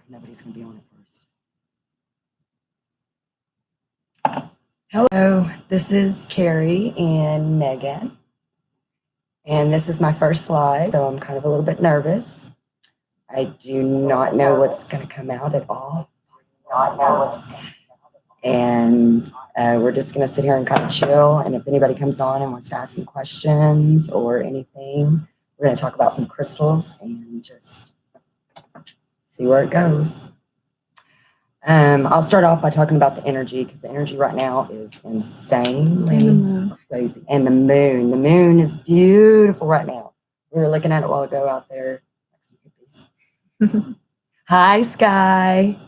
Nobody's going to be on it first. Hello, this is Carrie and Megan. And this is my first live, so I'm kind of a little bit nervous. I do not know what's going to come out at all. And we're just going to sit here and kind of chill. And if anybody comes on and wants to ask some questions or anything, we're going to talk about some crystals and just see where it goes. I'll start off by talking about the energy, because the energy right now is insanely crazy. And the moon is beautiful right now. We were looking at it a while ago out there. Hi, Sky.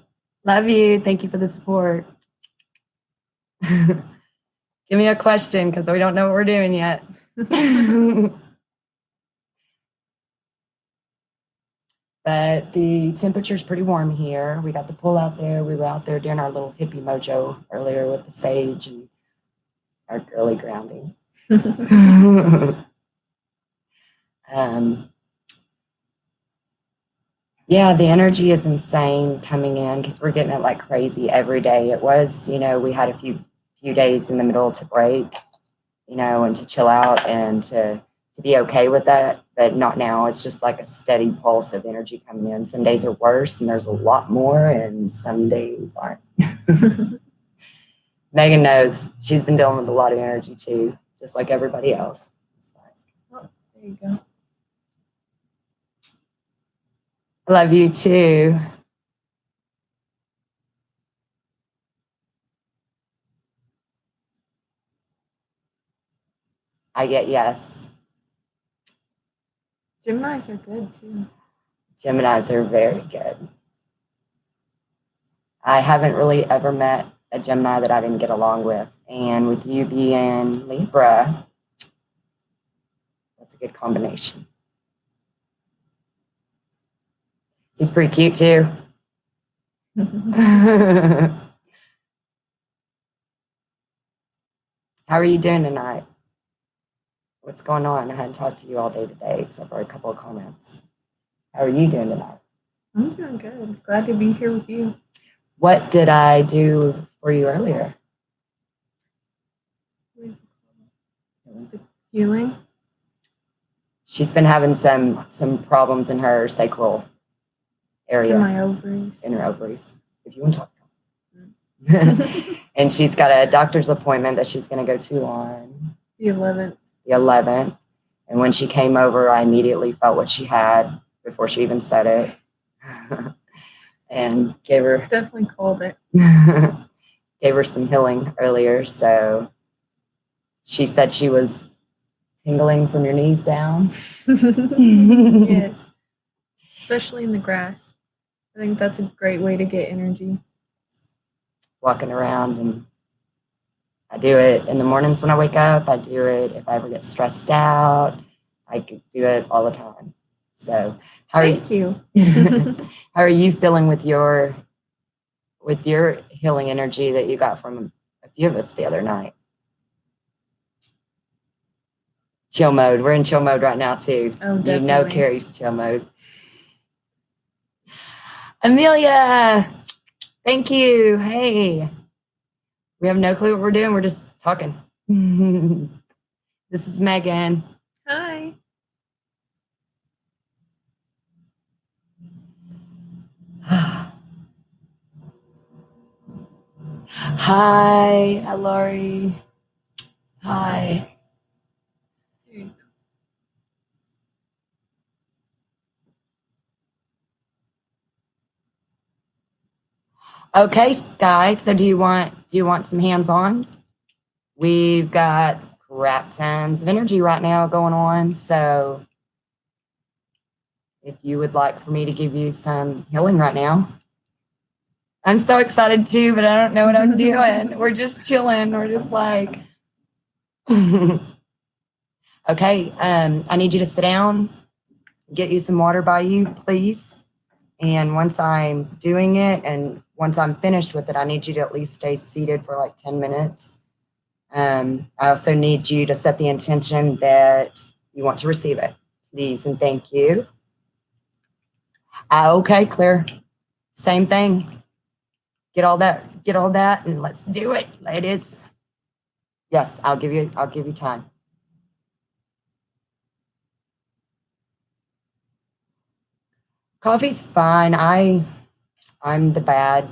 Love you. Thank you for the support. Give me a question, because we don't know what we're doing yet. But the temperature's pretty warm here. We got the pool out there. We were out there doing our little hippie mojo earlier with the sage and our girly grounding. Yeah, the energy is insane coming in, because we're getting it like crazy every day. It was, we had a few days in the middle to break, and to chill out and to be okay with that, but not now. It's just like a steady pulse of energy coming in. Some days are worse and there's a lot more, and some days aren't. Megan knows. She's been dealing with a lot of energy too, just like everybody else. Oh, there you go. I love you too. I get yes. Geminis are good too. Geminis are very good. I haven't really ever met a Gemini that I didn't get along with. And with you being Libra, that's a good combination. He's pretty cute too. How are you doing tonight? What's going on? I hadn't talked to you all day today, except for a couple of comments. How are you doing tonight? I'm doing good. Glad to be here with you. What did I do for you earlier? Healing. She's been having some problems in her sacral area. In my ovaries. In her ovaries, if you want to talk about it. And she's got a doctor's appointment that she's going to go to on the 11th. The 11th. And when she came over, I immediately felt what she had before she even said it. And gave her... Definitely called it. Gave her some healing earlier. So she said she was tingling from your knees down. Yes. Especially in the grass. I think that's a great way to get energy. Walking around, and I do it in the mornings when I wake up. I do it if I ever get stressed out. I could do it all the time. So Thank you. How are you feeling with your healing energy that you got from a few of us the other night? Chill mode. We're in chill mode right now too. Oh, definitely. You know Carrie's chill mode. Amelia, thank you. Hey. We have no clue what we're doing. We're just talking. This is Megan. Hi. Hi, Lori. Hi. Okay, guys. So do you want some hands-on? We've got crap tons of energy right now going on. So if you would like for me to give you some healing right now. I'm so excited too, but I don't know what I'm doing. We're just chilling. We're just like, okay. I need you to sit down, get you some water by you, please. And once I'm doing it, and once I'm finished with it, I need you to at least stay seated for like 10 minutes. I also need you to set the intention that you want to receive it, please, and thank you. Okay, clear. Same thing. Get all that, and let's do it, ladies. Yes, I'll give you time. Coffee's fine. I'm the bad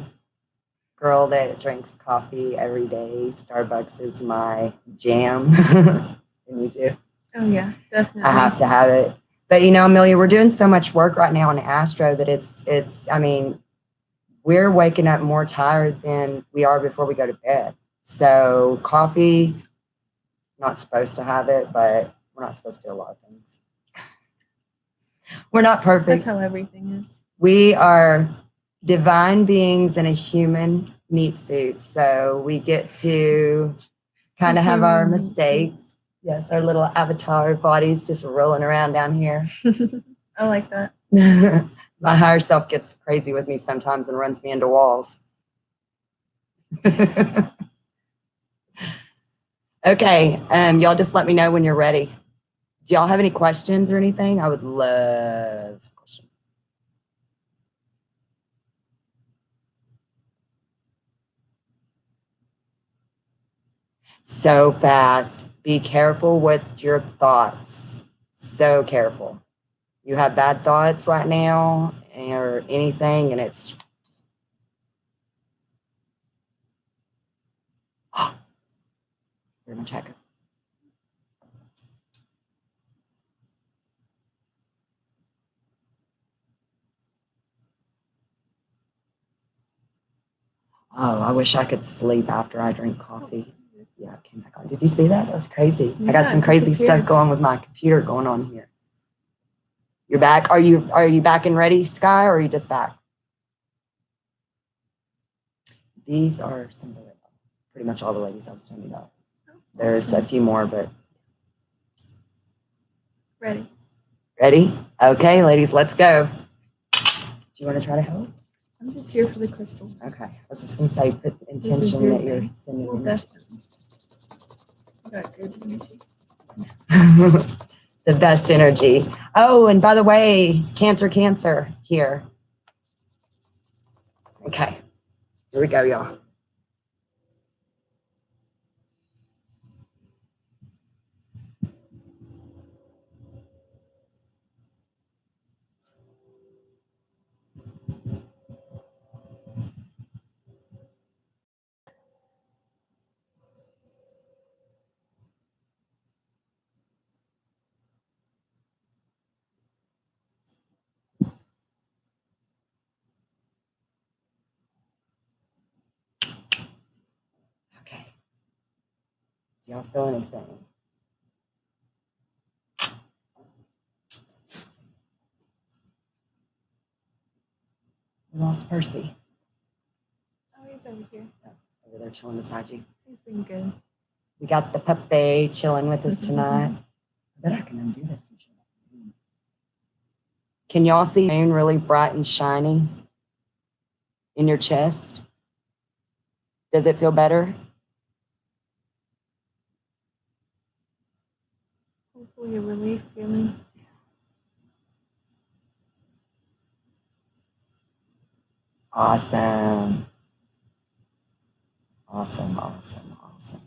girl that drinks coffee every day. Starbucks is my jam. And you do? Oh yeah, definitely. I have to have it. But Amelia, we're doing so much work right now in Astro that it's I mean, we're waking up more tired than we are before we go to bed. So coffee, not supposed to have it, but we're not supposed to do a lot of things. We're not perfect. That's how everything is. We are divine beings in a human meat suit. So we get to kind of have our mistakes. Yes, our little avatar bodies just rolling around down here. I like that. My higher self gets crazy with me sometimes and runs me into walls. Okay, y'all just let me know when you're ready. Do y'all have any questions or anything? I would love some questions. So fast. Be careful with your thoughts. So careful. You have bad thoughts right now or anything, and it's very much hacker. Oh, I wish I could sleep after I drink coffee. Yeah, it came back on. Did you see that? That was crazy. I got some crazy stuff going with my computer going on here. You're back. Are you back and ready, Sky, or are you just back? These are some of the, pretty much all the ladies I was telling you about. There's a few more, but ready. Ready? Okay, ladies, let's go. Do you want to try to help? I'm just here for the crystal. Okay. I was just going to say, put the intention that you're sending in. Definitely. I got good energy. The best energy. Oh, and by the way, Cancer here. Okay. Here we go, y'all. Okay. Do y'all feel anything? We lost Percy. Oh, he's over here. Over there chilling beside you. He's been good. We got the puppy chilling with us tonight. I bet I can undo this. Can y'all see the moon really bright and shiny in your chest? Does it feel better? Hopefully a relief feeling. Awesome. Awesome, awesome, awesome.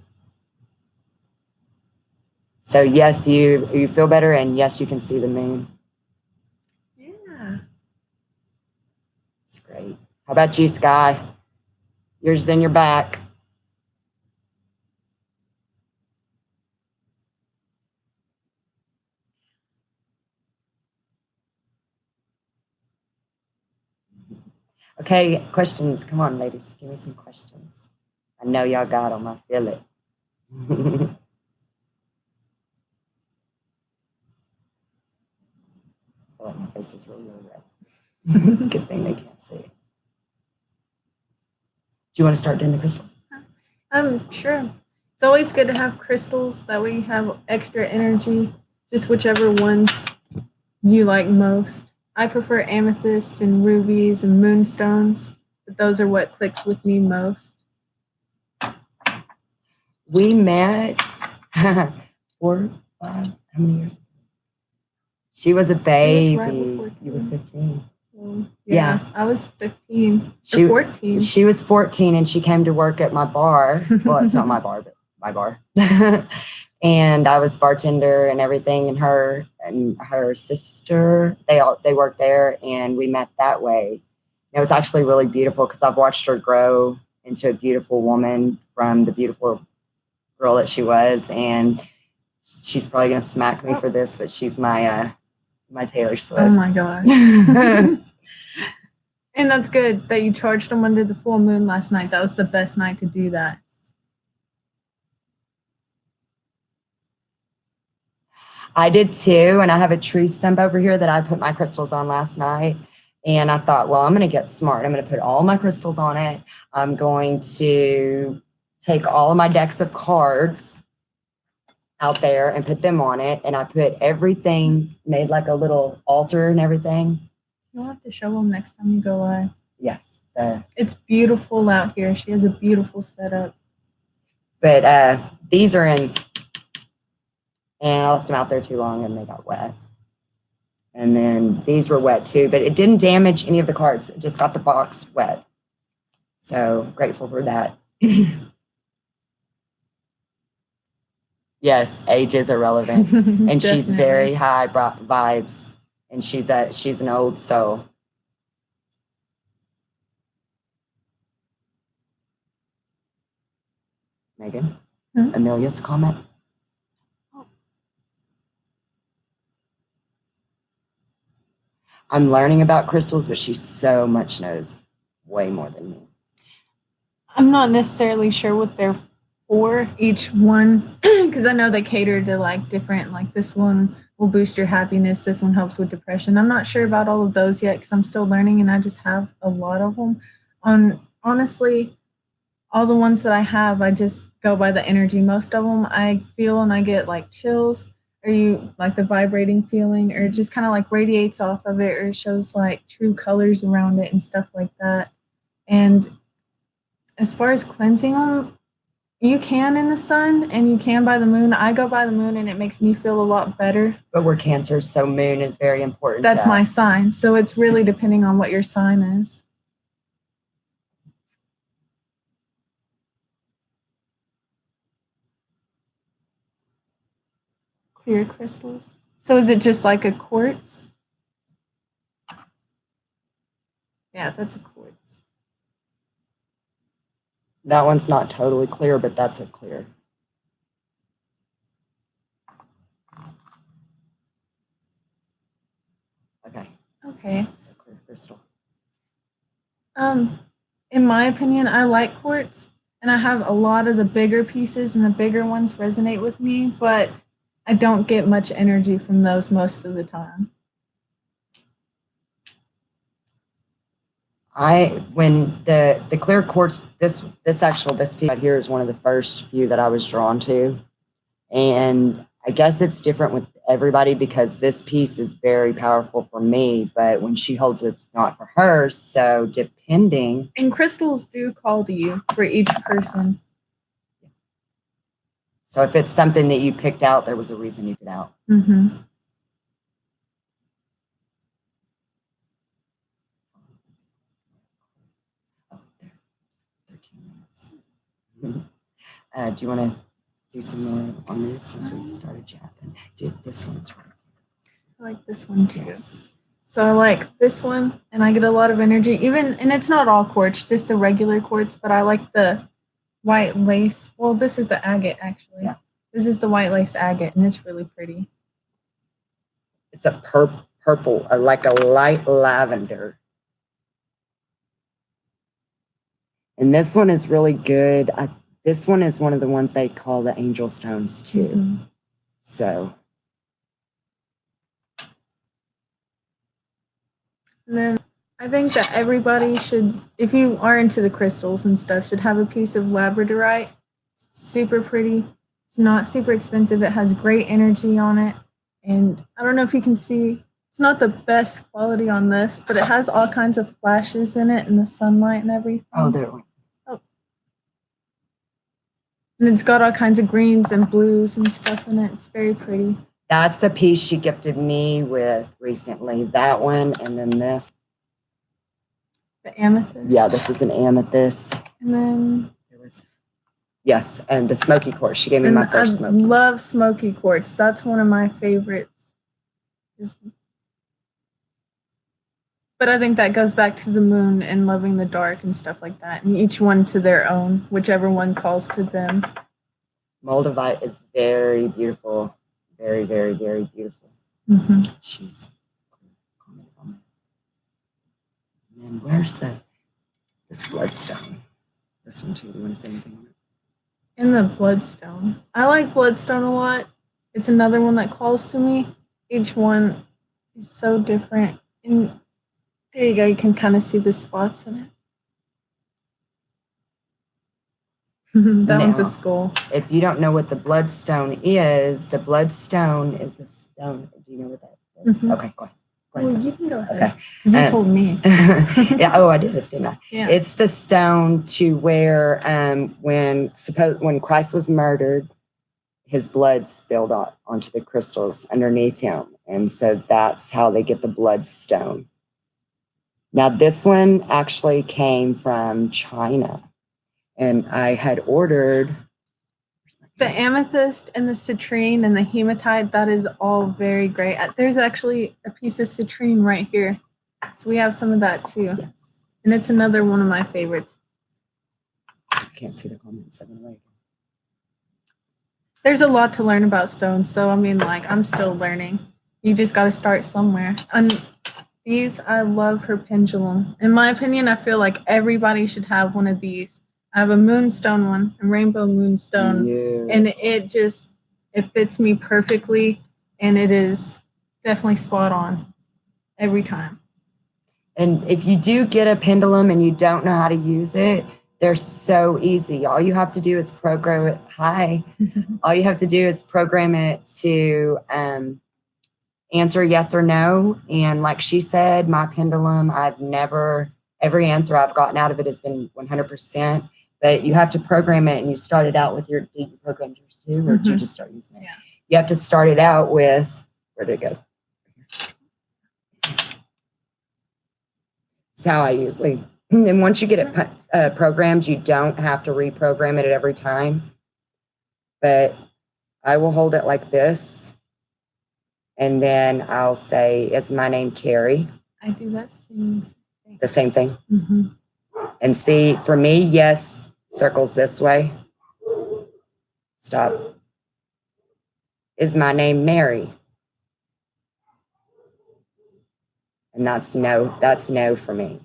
So yes, you feel better, and yes, you can see the moon. Yeah. It's great. How about you, Sky? Yours in your back. Okay, questions. Come on, ladies. Give me some questions. I know y'all got them. I feel it. I feel like my face is really, really red. Good thing they can't see it. Do you want to start doing the crystals? Sure. It's always good to have crystals. That way you have extra energy. Just whichever ones you like most. I prefer amethysts and rubies and moonstones, but those are what clicks with me most. We met 4, 5, how many years? She was a baby. Right, you were 15. Yeah. I was 15 She- or 14. She was 14 and she came to work at my bar. Well, it's not my bar, but my bar. And I was bartender and everything. And her sister, they worked there, and we met that way. It was actually really beautiful because I've watched her grow into a beautiful woman from the beautiful girl that she was. And she's probably gonna smack me for this, but she's my Taylor Swift. Oh my gosh. And that's good that you charged them under the full moon last night. That was the best night to do that. I did too, and I have a tree stump over here that I put my crystals on last night. And I thought, well, I'm going to get smart. I'm going to put all my crystals on it. I'm going to take all of my decks of cards out there and put them on it. And I put everything, made like a little altar and everything. You'll have to show them next time you go live. Yes. It's beautiful out here. She has a beautiful setup. But these are in, and I left them out there too long and they got wet. And then these were wet too, but it didn't damage any of the cards. It just got the box wet. So grateful for that. Yes, age is irrelevant. And she's very high vibes. And she's an old soul. Megan, Amelia's comment. I'm learning about crystals, but she so much knows way more than me. I'm not necessarily sure what they're for, each one, because I know they cater to like different, like this one will boost your happiness, this one helps with depression. I'm not sure about all of those yet because I'm still learning and I just have a lot of them. Honestly, all the ones that I have, I just go by the energy. Most of them I feel and I get like chills, or you like the vibrating feeling, or it just kind of like radiates off of it, or it shows like true colors around it and stuff like that. And as far as cleansing them, you can in the sun and you can by the moon. I go by the moon and it makes me feel a lot better. But we're Cancer, so moon is very important. That's my sign. So it's really depending on what your sign is. Clear crystals. So is it just like a quartz? Yeah, that's a quartz. That one's not totally clear, but that's a clear. Okay. Okay. It's a clear crystal. In my opinion, I like quartz, and I have a lot of the bigger pieces, and the bigger ones resonate with me, but I don't get much energy from those most of the time. When the clear quartz, this piece right here is one of the first few that I was drawn to. And I guess it's different with everybody because this piece is very powerful for me, but when she holds it, it's not for her. So depending. And crystals do call to you for each person. So if it's something that you picked out, there was a reason you did out. Mm-hmm. Oh, there. 13 minutes. Do you want to do some more on this since we started jabbing? This one's right. I like this one too. Yes. So I like this one, and I get a lot of energy. And it's not all quartz, just the regular quartz, but I like the white lace. Well, this is the agate, actually. Yeah. This is the white lace agate, and it's really pretty. It's a purple, like a light lavender. And this one is really good. This one is one of the ones they call the angel stones too. Mm-hmm. So. And then I think that everybody should, if you are into the crystals and stuff, should have a piece of labradorite. It's super pretty. It's not super expensive. It has great energy on it. And I don't know if you can see, it's not the best quality on this, but it has all kinds of flashes in it and the sunlight and everything. Oh, there it went. Oh. And it's got all kinds of greens and blues and stuff in it. It's very pretty. That's a piece she gifted me with recently. That one, and then this. The amethyst. Yeah, this is an amethyst. And then There was, yes, and the smoky quartz. She gave me my first I smoky. love smoky quartz. That's one of my favorites. But I think that goes back to the moon and loving the dark and stuff like that. And each one to their own, whichever one calls to them. Moldavite is very beautiful. Very, very, very beautiful. Mm-hmm. She's commented on that. And then where's this bloodstone? This one too. Do you want to say anything on it? And the bloodstone. I like bloodstone a lot. It's another one that calls to me. Each one is so different. And there you go. You can kind of see the spots in it. That one's a skull. If you don't know what the bloodstone is the stone. Do you know what that is? Mm-hmm. Okay, go ahead. Well, you can go ahead. Okay. Because you told me. Yeah. Oh, I did, didn't I? Yeah. It's the stone to where when Christ was murdered, his blood spilled onto the crystals underneath him. And so that's how they get the bloodstone. Now, this one actually came from China. And I had ordered the amethyst and the citrine and the hematite. That is all very great. There's actually a piece of citrine right here. So we have some of that too. Yes. And it's another one of my favorites. I can't see the comments. There's a lot to learn about stones. So, I mean, like, I'm still learning. You just got to start somewhere. And these, I love her pendulum. In my opinion, I feel like everybody should have one of these. I have a moonstone one, a rainbow moonstone. Yeah. And it fits me perfectly. And it is definitely spot on every time. And if you do get a pendulum and you don't know how to use it, they're so easy. All you have to do is program it. All you have to do is program it to answer yes or no. And like she said, my pendulum, every answer I've gotten out of it has been 100%. But you have to program it, and you start it out with did you program yours too, or did you just start using it? Yeah. You have to start it out with, where'd it go? That's how I usually, and once you get it programmed, you don't have to reprogram it at every time. But I will hold it like this, and then I'll say, is my name Carrie? I do that same thing. The same thing. Mm-hmm. And see, for me, yes, circles this way. Stop. Is my name Mary? And that's no for me.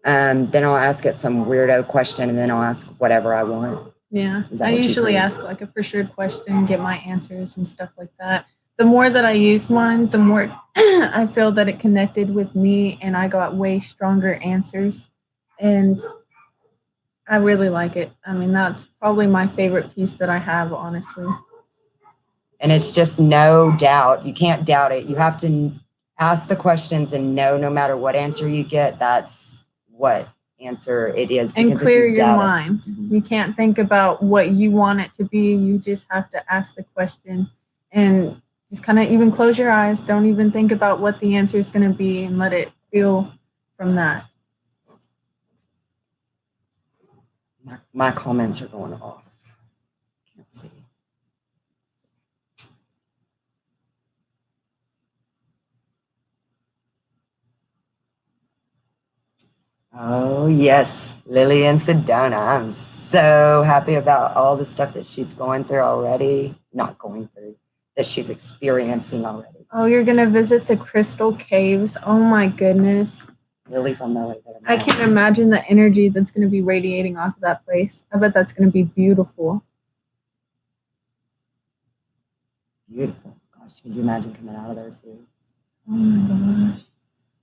Then I'll ask it some weirdo question, and then I'll ask whatever I want. Yeah, I usually ask like a for sure question, get my answers and stuff like that. The more that I use mine, the more I feel that it connected with me, and I got way stronger answers. And I really like it. I mean, that's probably my favorite piece that I have, honestly. And it's just no doubt. You can't doubt it. You have to ask the questions and know no matter what answer you get, that's what answer it is. And clear your mind. You can't think about what you want it to be. You just have to ask the question and just kind of even close your eyes. Don't even think about what the answer is going to be, and let it feel from that. My comments are going off. Can't see. Oh, yes, Lillian Sedona. I'm so happy about all the stuff that she's going through already. Not going through, that she's experiencing already. Oh, you're going to visit the Crystal Caves. Oh, my goodness. Lily's on the way there. I can't imagine the energy that's going to be radiating off of that place. I bet that's going to be beautiful. Beautiful. Gosh, could you imagine coming out of there too? Oh my gosh.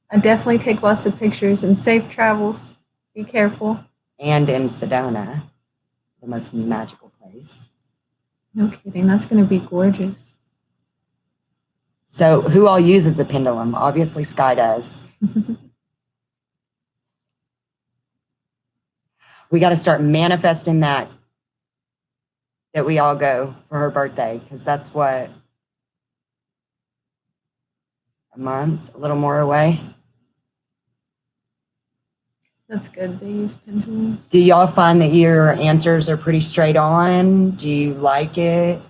I definitely take lots of pictures, and safe travels. Be careful. And in Sedona, the most magical place. No kidding. That's going to be gorgeous. So who all uses a pendulum? Obviously Sky does. We got to start manifesting that we all go for her birthday, because that's what, a month, a little more away. That's good. They use pendulums. Do y'all find that your answers are pretty straight on? Do you like it?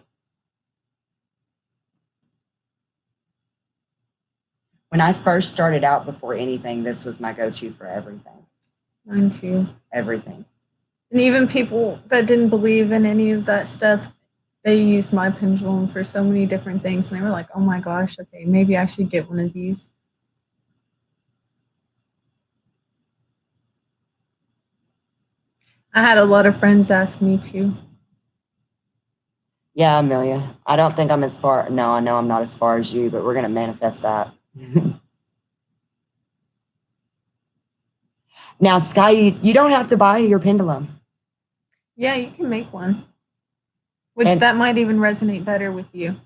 When I first started out before anything, this was my go-to for everything. Mine too. Everything. And even people that didn't believe in any of that stuff, they used my pendulum for so many different things. And they were like, oh my gosh, okay, maybe I should get one of these. I had a lot of friends ask me too. Yeah, Amelia. I don't think I'm as far. No, I know I'm not as far as you, but we're going to manifest that. Now, Sky, you don't have to buy your pendulum. Yeah, you can make one. Which And- that might even resonate better with you.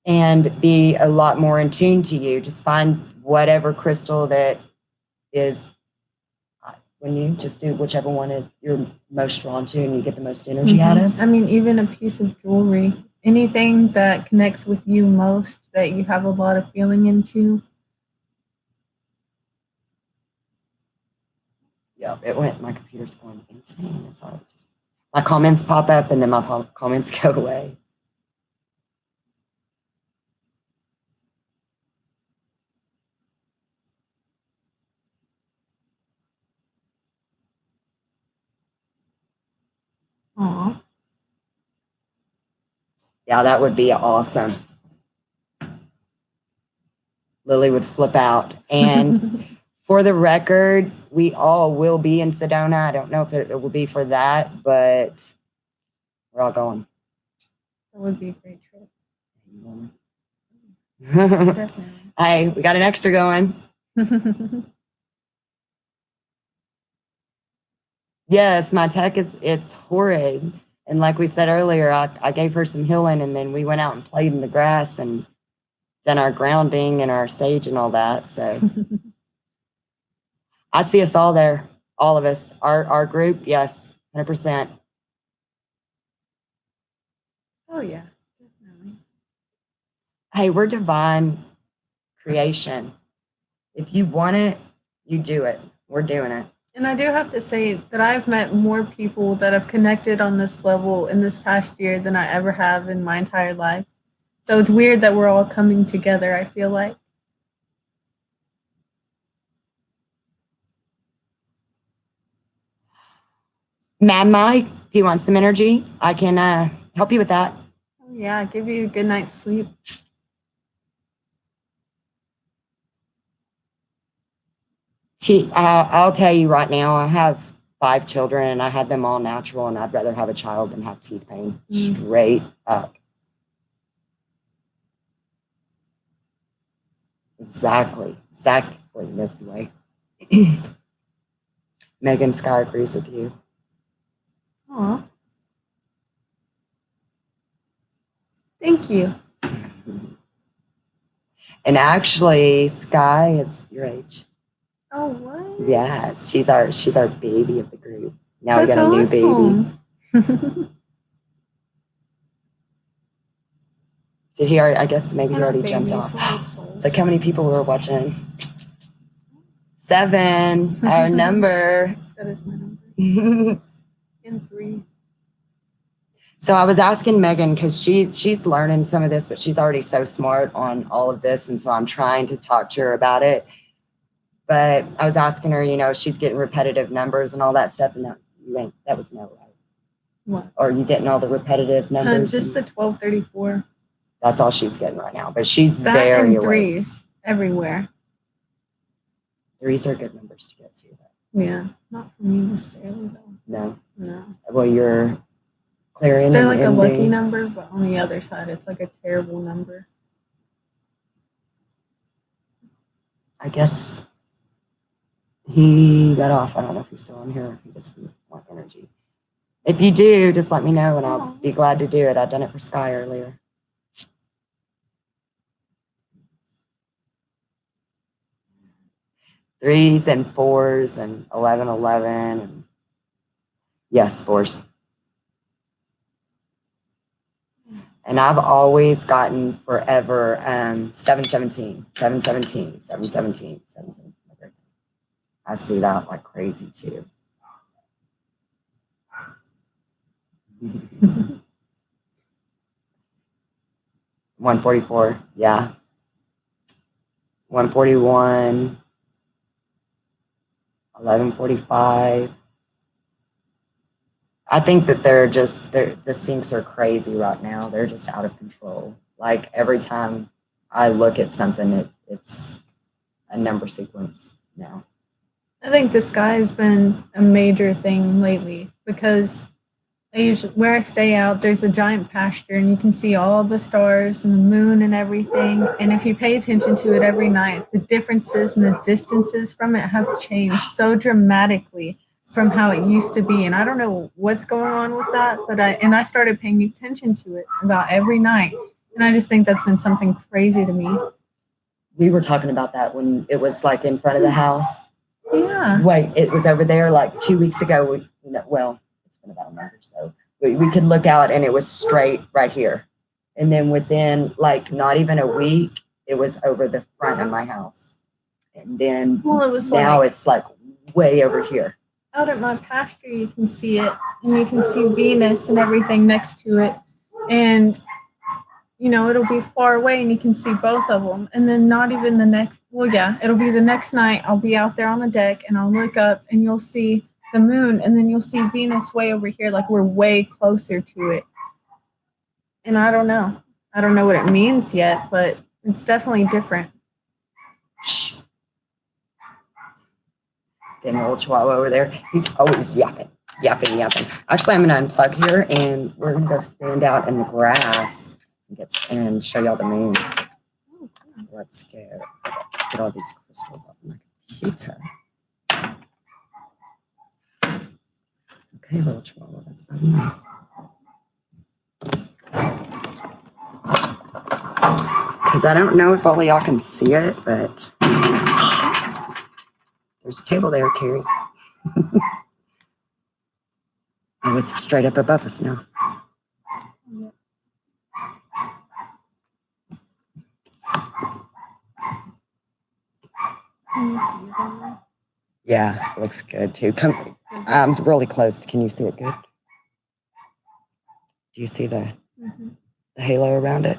And be a lot more in tune to you. Just find whatever crystal that is, when you just do whichever one is you're most drawn to and you get the most energy out of. I mean, even a piece of jewelry, anything that connects with you most, that you have a lot of feeling into. Yeah, it went. My computer's going insane. It's all just my comments pop up and then my comments go away. Aw. Yeah, that would be awesome. Lily would flip out. And for the record, we all will be in Sedona. I don't know if it will be for that, but we're all going. That would be a great trip. Hey, Definitely. we got an extra going. Yes, my tech it's horrid. And like we said earlier, I gave her some healing and then we went out and played in the grass and done our grounding and our sage and all that. So I see us all there, all of us. Our group, yes, 100%. Oh yeah, definitely. Hey, we're divine creation. If you want it, you do it. We're doing it. And I do have to say that I've met more people that have connected on this level in this past year than I ever have in my entire life. So it's weird that we're all coming together, I feel like. Mad Mike, do you want some energy? I can help you with that. Oh, yeah, give you a good night's sleep. I'll tell you right now, I have 5 children and I had them all natural, and I'd rather have a child than have teeth pain. Straight up. Exactly. Milky Way. Megan Sky agrees with you. Aw. Thank you. And actually, Sky is your age. Oh, what? Yes, she's our baby of the group. Now That's we got a new baby. awesome. Did he already? I guess maybe he We're not already jumped babies, off. we're old souls. Look how many people were watching. 7, our number. That is my number. And 3. So I was asking Megan because she's learning some of this, but she's already so smart on all of this, and so I'm trying to talk to her about it. But I was asking her, she's getting repetitive numbers and all that stuff, and that was no, right? What? Or are you getting all the repetitive numbers? Just the 1234. That's all she's getting right now, but she's That very and awake. 3s everywhere. 3s are good numbers to get to. Yeah, not for me necessarily though. No. No. Well, you're clearing. They're and like a ending. lucky number, but on the other side, it's like a terrible number. I guess he got off. I don't know if he's still on here or if he just want energy. If you do, just let me know and I'll be glad to do it. I've done it for Sky earlier. Threes and 4s and 11, and yes, 4s. And I've always gotten forever 717. I see that like crazy too. 144, yeah. 141, 1145. I think that the sinks are crazy right now. They're just out of control. Like every time I look at something, it's a number sequence now. I think the sky has been a major thing lately because where I stay out, there's a giant pasture and you can see all the stars and the moon and everything. And if you pay attention to it every night, the differences and the distances from it have changed so dramatically from how it used to be. And I don't know what's going on with that, but I started paying attention to it about every night. And I just think that's been something crazy to me. We were talking about that when it was like in front of the house. Yeah. Wait, it was over there like 2 weeks ago. Well, it's been about a month or so. We could look out and it was straight right here. And then within like not even a week, it was over the front of my house. And then Well, it was now it's like way over here. Out at my pasture, you can see it, and you can see Venus and everything next to it. And, you know, it'll be far away and you can see both of them. And then not even the next, well, yeah, it'll be the next night. I'll be out there on the deck and I'll look up and you'll see the moon, and then you'll see Venus way over here, like we're way closer to it. And I don't know. I don't know what it means yet, but it's definitely different. Shh. Then little chihuahua over there, he's always yapping. Actually, I'm going to unplug here and we're going to go stand out in the grass and show y'all the moon. Let's get all these crystals off my computer. Okay, little chihuahua, that's about enough. Because I don't know if all of y'all can see it, but there's a table there, Carrie. Oh, it's straight up above us now. Yeah, it looks good too. Come, I'm really close. Can you see it good? Do you see the halo around it?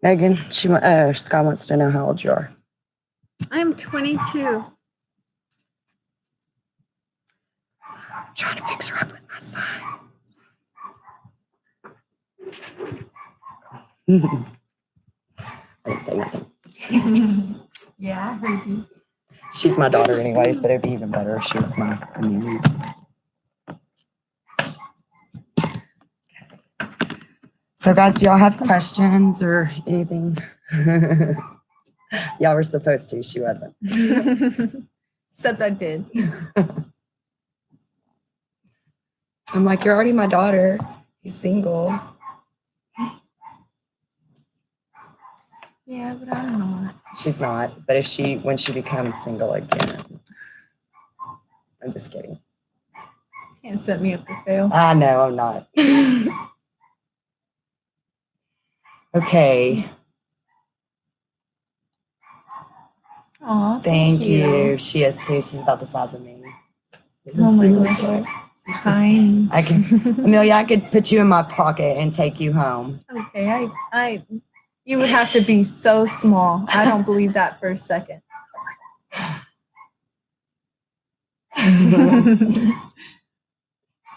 Megan, Scott wants to know how old you are. I'm 22. I'm trying to fix her up with my son. I didn't say nothing. Yeah, I heard you. She's my daughter anyways, but it'd be even better if she was my community. So guys, do y'all have questions or anything? Y'all were supposed to, she wasn't. Except I did. I'm like, you're already my daughter. He's single. Yeah, but I'm not. She's not, but when she becomes single again. I'm just kidding. Can't set me up to fail. I know, I'm not. Okay. Aw, Thank you. She is too. She's about the size of me. Oh my gosh. She's tiny. Amelia, I could put you in my pocket and take you home. Okay, you would have to be so small. I don't believe that for a second.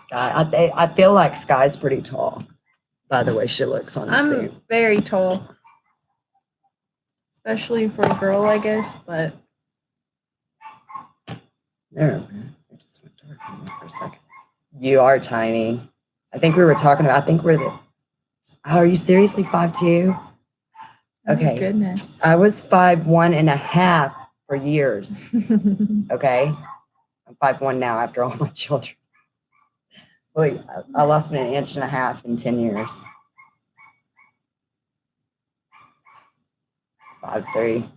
Sky, I feel like Sky's pretty tall. By the way, she looks on the suit. I'm very tall, especially for a girl, I guess. But there, I just went dark on there for a second. You are tiny. I think we were talking about. I think we're the. Oh, are you seriously 5'2"? Okay. Oh, goodness. I was 5'1.5" for years. Okay. I'm 5'1" now after all my children. Wait, I lost an 1.5 inches in 10 years. 5'3".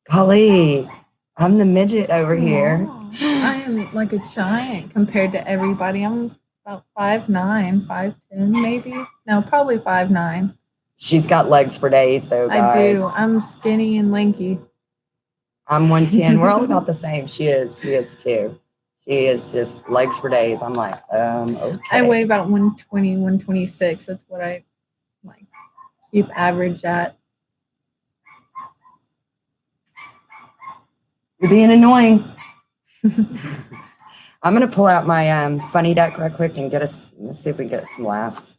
Golly, I'm the midget over here. I am like a giant compared to everybody. I'm about 5'9", 5'10", maybe. No, probably 5'9". She's got legs for days, though, guys. I do. I'm skinny and lanky. I'm 110. We're all about the same. She is too. She is just legs for days. I'm like, okay. I weigh about 120, 126. That's what I like keep average at. You're being annoying. I'm gonna pull out my funny deck real quick and let's see if we can get some laughs.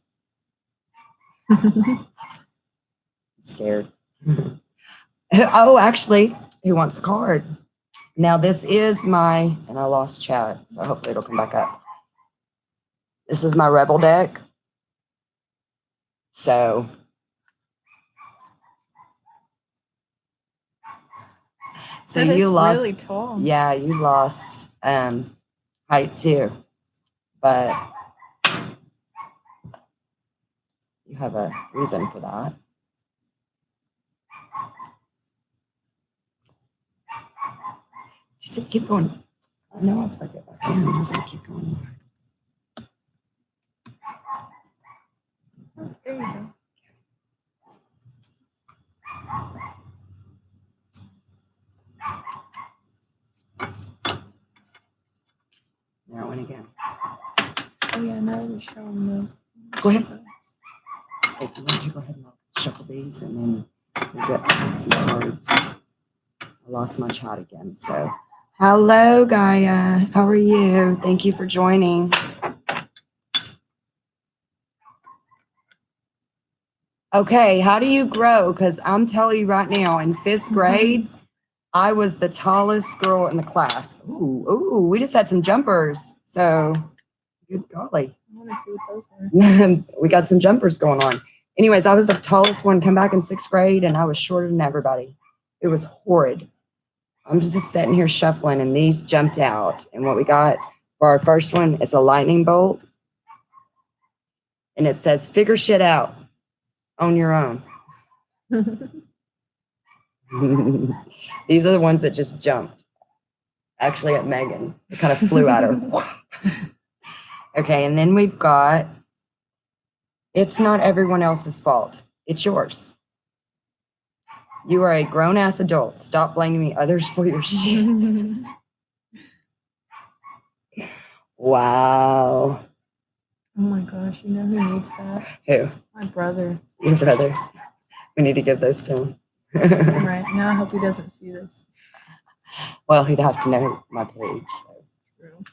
I'm scared. Oh, actually, who wants a card? Now this is and I lost chat, so hopefully it'll come back up. This is my Rebel deck. So That you is lost really tall. Yeah, you lost height too. But you have a reason for that. Just keep going. I know I'll plug it back in. Just keep going. Oh, there you go. Now and again. Oh yeah, now we're showing those. Go ahead. Hey, why don't you go ahead and shuffle these and then we'll get some cards. I lost my chat again. So, hello, Gaia. How are you? Thank you for joining. Okay, how do you grow? Because I'm telling you right now, in 5th grade, I was the tallest girl in the class. Ooh, we just had some jumpers. So, good golly. I want to see what those are. We got some jumpers going on. Anyways, I was the tallest one, come back in 6th grade, and I was shorter than everybody. It was horrid. I'm just sitting here shuffling, and these jumped out. And what we got for our first one is a lightning bolt. And it says, figure shit out on your own. These are the ones that just jumped. Actually, at Megan. It kind of flew at her. Okay, and then we've got, it's not everyone else's fault. It's yours. You are a grown-ass adult. Stop blaming others for your shit. Wow. Oh my gosh, you know who needs that? Who? My brother. Your brother. We need to give those to him. Right, now I hope he doesn't see this. Well, he'd have to know my page. So. True.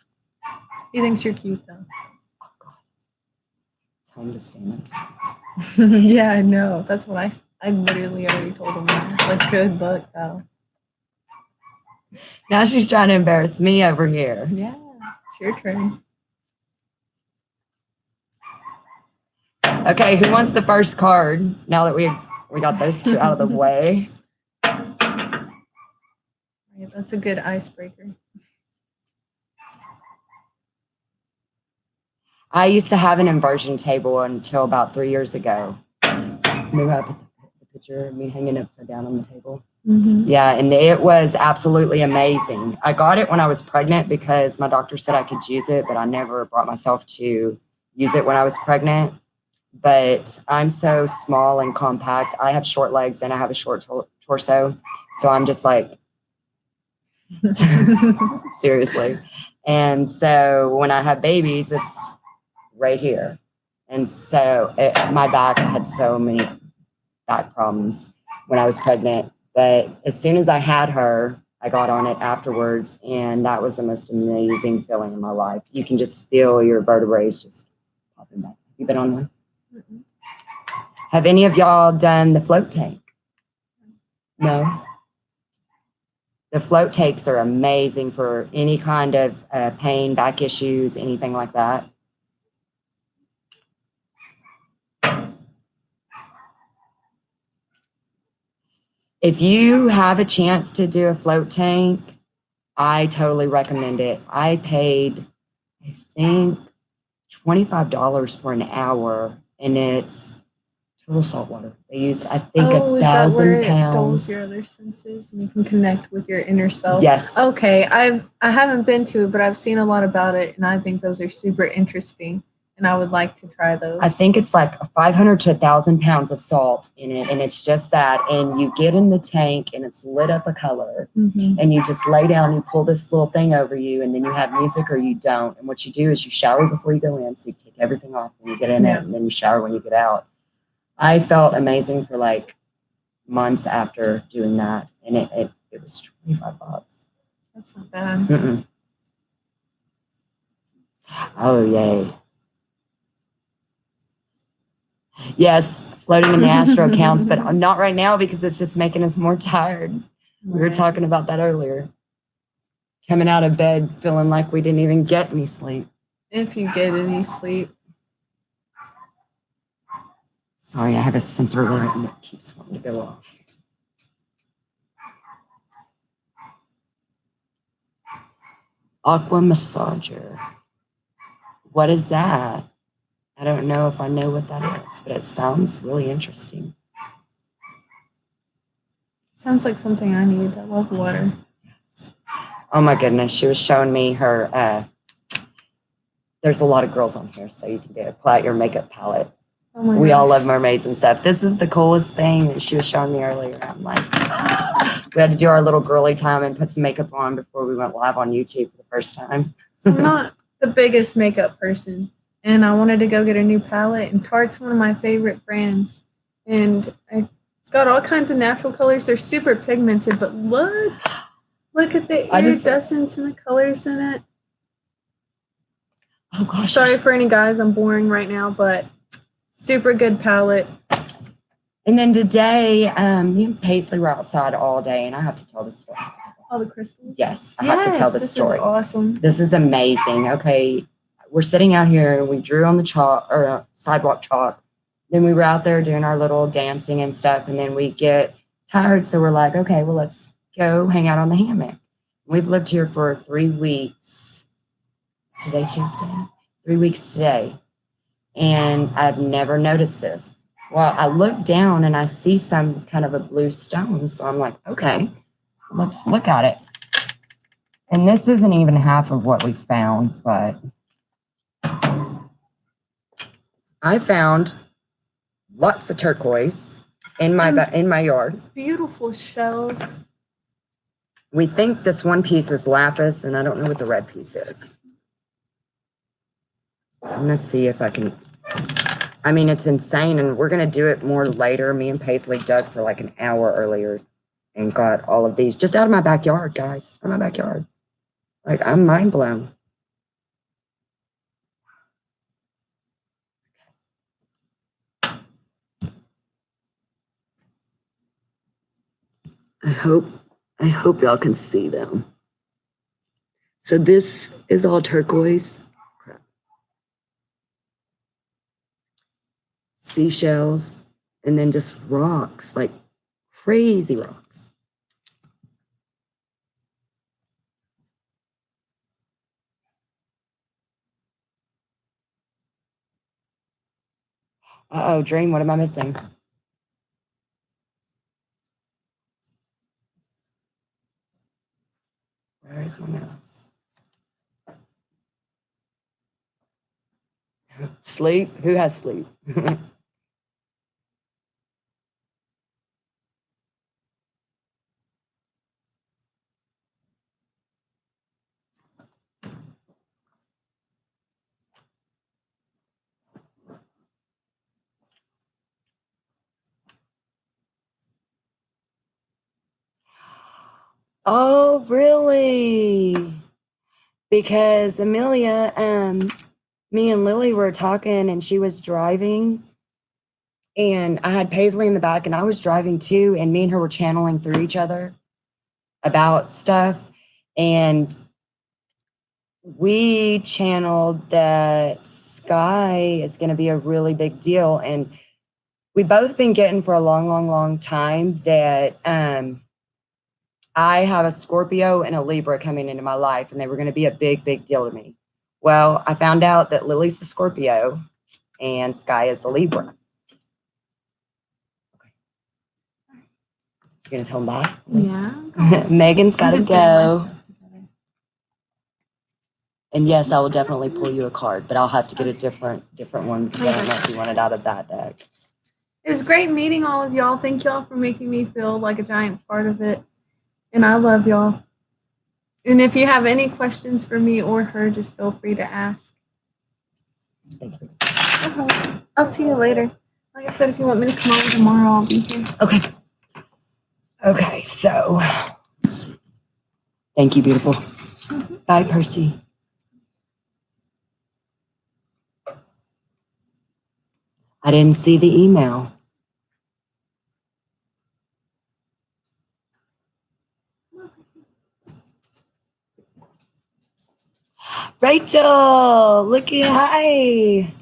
He thinks you're cute though. Oh, God. Time to stand up. Yeah, I know. That's what I literally already told him that. It's like, good luck, pal. Now she's trying to embarrass me over here. Yeah, it's your turn. Okay, who wants the first card now that we got those two out of the way? Right, that's a good icebreaker. I used to have an inversion table until about 3 years ago. Remember I put the picture of me hanging upside down on the table? Mm-hmm. Yeah, and it was absolutely amazing. I got it when I was pregnant because my doctor said I could use it, but I never brought myself to use it when I was pregnant. But I'm so small and compact. I have short legs and I have a short torso. So I'm just like, seriously. And so when I have babies, it's right here. And so my back, I had so many back problems when I was pregnant. But as soon as I had her, I got on it afterwards. And that was the most amazing feeling in my life. You can just feel your vertebrae just popping back. You been on one? Mm-mm. Have any of y'all done the float tank? No? The float tanks are amazing for any kind of pain, back issues, anything like that. If you have a chance to do a float tank, I totally recommend it. I paid, I think, $25 for an hour, and it's total salt water. They use, I think, Oh, is that where 1,000 it dulls pounds. your other senses and you can connect with your inner self? Yes. Okay, I haven't been to it, but I've seen a lot about it, and I think those are super interesting. and I would like to try those. I think it's like 500 to 1,000 pounds of salt in it, and it's just that. And you get in the tank, and it's lit up a color, and you just lay down, you pull this little thing over you, and then you have music or you don't. And what you do is you shower before you go in, so you take everything off when you get in it, and then you shower when you get out. I felt amazing for like months after doing that, and it was $25. That's not bad. Mm-mm. Oh, yay. Yes, floating in the astro counts, but not right now because it's just making us more tired. We were talking about that earlier. Coming out of bed feeling like we didn't even get any sleep. If you get any sleep. Sorry, I have a sensor light and it keeps wanting to go off. Aqua massager. What is that? I don't know if I know what that is, but it sounds really interesting. Sounds like something I need. I love water. Oh my goodness, she was showing me her, there's a lot of girls on here, so you can do it. Pull out your makeup palette. Oh my We all gosh. love mermaids and stuff. This is the coolest thing that she was showing me earlier. I'm like, we had to do our little girly time and put some makeup on before we went live on YouTube for the first time. I'm not the biggest makeup person, and I wanted to go get a new palette, and Tarte's one of my favorite brands. And it's got all kinds of natural colors. They're super pigmented, but look at the iridescence and the colors in it. Oh gosh. Sorry for any guys, I'm boring right now, but super good palette. And then today, me and Paisley were outside all day, and I have to tell the story. All the crystals? Yes, I have to tell the story. This is awesome. This is amazing. Okay, we're sitting out here, and we drew on the chalk or sidewalk chalk. Then we were out there doing our little dancing and stuff, and then we get tired, so we're like, okay, well, let's go hang out on the hammock. We've lived here for 3 weeks. Is today Tuesday? 3 weeks today, and I've never noticed this. Well, I look down and I see some kind of a blue stone, so I'm like, okay, let's look at it. And this isn't even half of what we found, but I found lots of turquoise in my yard. Beautiful shells. We think this one piece is lapis, and I don't know what the red piece is. So I'm gonna see if I can. I mean, it's insane, and we're gonna do it more later. Me and Paisley dug for like an hour earlier and got all of these just out of my backyard, guys. Out of my backyard. Like, I'm mind blown. I hope y'all can see them. So this is all turquoise. Crap. Seashells, and then just rocks, like crazy rocks. Uh-oh, Dream, what am I missing? Where is my mouse? Sleep? Who has sleep? Oh, really? Because Amelia, me and Lily were talking, and she was driving, and I had Paisley in the back, and I was driving too, and me and her were channeling through each other about stuff, and we channeled that Sky is going to be a really big deal, and we both been getting for a long time that I have a Scorpio and a Libra coming into my life, and they were going to be a big deal to me. Well, I found out that Lily's the Scorpio and Sky is the Libra. Okay. You're going to tell them bye? Yeah. Megan's got to go. And yes, I will definitely pull you a card, but I'll have to get a different one because I don't know if you want it out of that deck. It was great meeting all of y'all. Thank y'all for making me feel like a giant part of it. And I love y'all. And if you have any questions for me or her, just feel free to ask. Thank you. I'll see you later. Like I said, if you want me to come over tomorrow, I'll be here. Okay. Okay, so thank you, beautiful. Bye, Percy. I didn't see the email. Rachel, look at hi.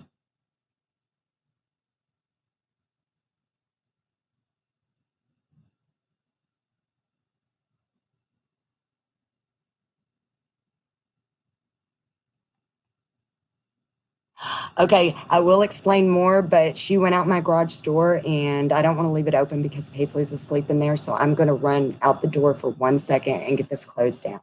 Okay, I will explain more, but she went out my garage door and I don't want to leave it open because Paisley's asleep in there. So I'm going to run out the door for 1 second and get this closed down.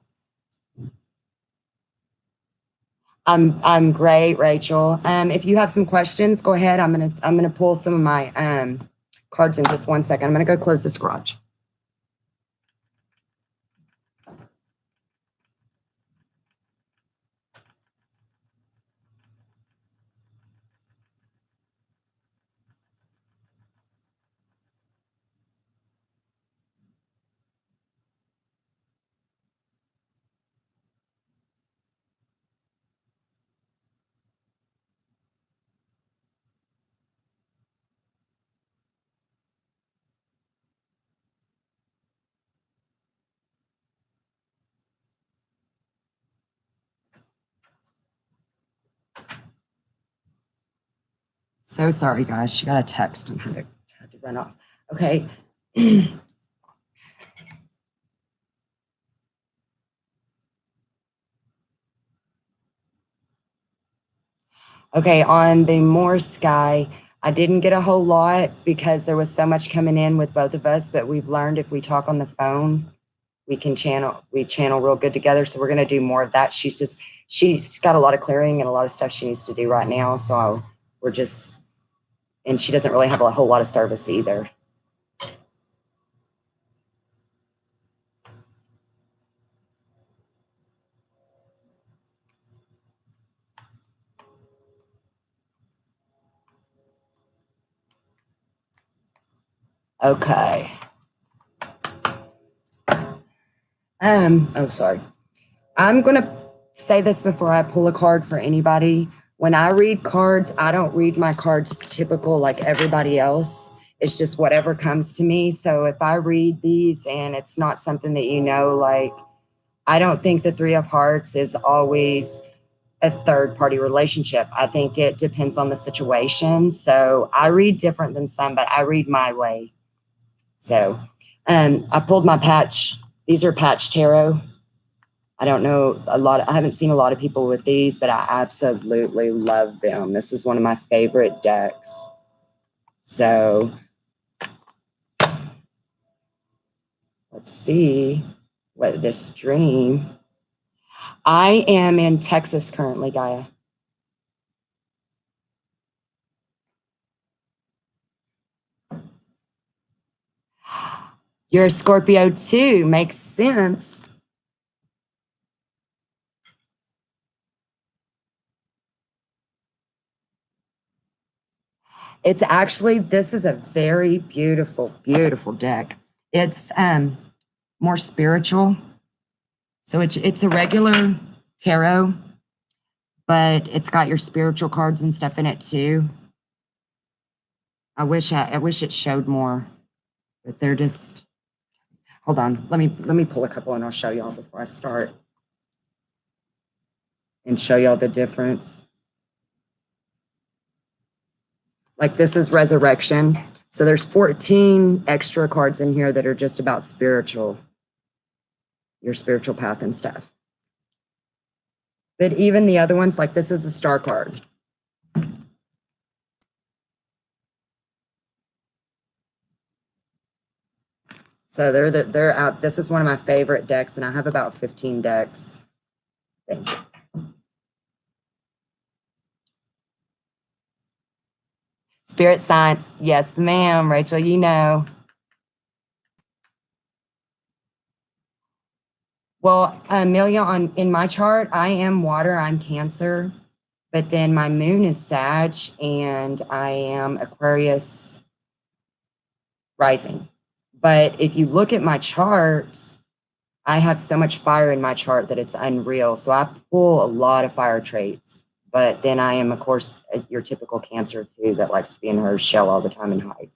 I'm great, Rachel. If you have some questions, go ahead. I'm gonna pull some of my cards in just 1 second. I'm gonna go close this garage. So sorry, guys. She got a text and had to run off. Okay. Okay, on the Moore Sky, I didn't get a whole lot because there was so much coming in with both of us, but we've learned if we talk on the phone, we channel real good together. So we're gonna do more of that. She's got a lot of clearing and a lot of stuff she needs to do right now. So and she doesn't really have a whole lot of service either. Okay. Oh, sorry. I'm going to say this before I pull a card for anybody. When I read cards, I don't read my cards typical like everybody else. It's just whatever comes to me. So if I read these and it's not something that you know, like, I don't think the Three of Hearts is always a third party relationship. I think it depends on the situation. So I read different than some, but I read my way. So I pulled my patch. These are patch tarot. I don't know I haven't seen a lot of people with these, but I absolutely love them. This is one of my favorite decks. So let's see what this dream. I am in Texas currently, Gaia. You're a Scorpio too. Makes sense. It's actually, this is a very beautiful, beautiful deck. It's more spiritual. So it's a regular tarot, but it's got your spiritual cards and stuff in it too. I wish it showed more, but they're just, hold on. Let me pull a couple and I'll show y'all before I start and show y'all the difference. Like this is Resurrection. So there's 14 extra cards in here that are just about your spiritual path and stuff. But even the other ones, like this is the Star card. So they're out. This is one of my favorite decks, and I have about 15 decks. Thank you. Spirit Science. Yes, ma'am. Rachel, you know. Well, Amelia, in my chart, I am water, I'm Cancer, but then my moon is Sag and I am Aquarius rising. But if you look at my charts, I have so much fire in my chart that it's unreal. So I pull a lot of fire traits. But then I am, of course, your typical Cancer too that likes to be in her shell all the time and hide.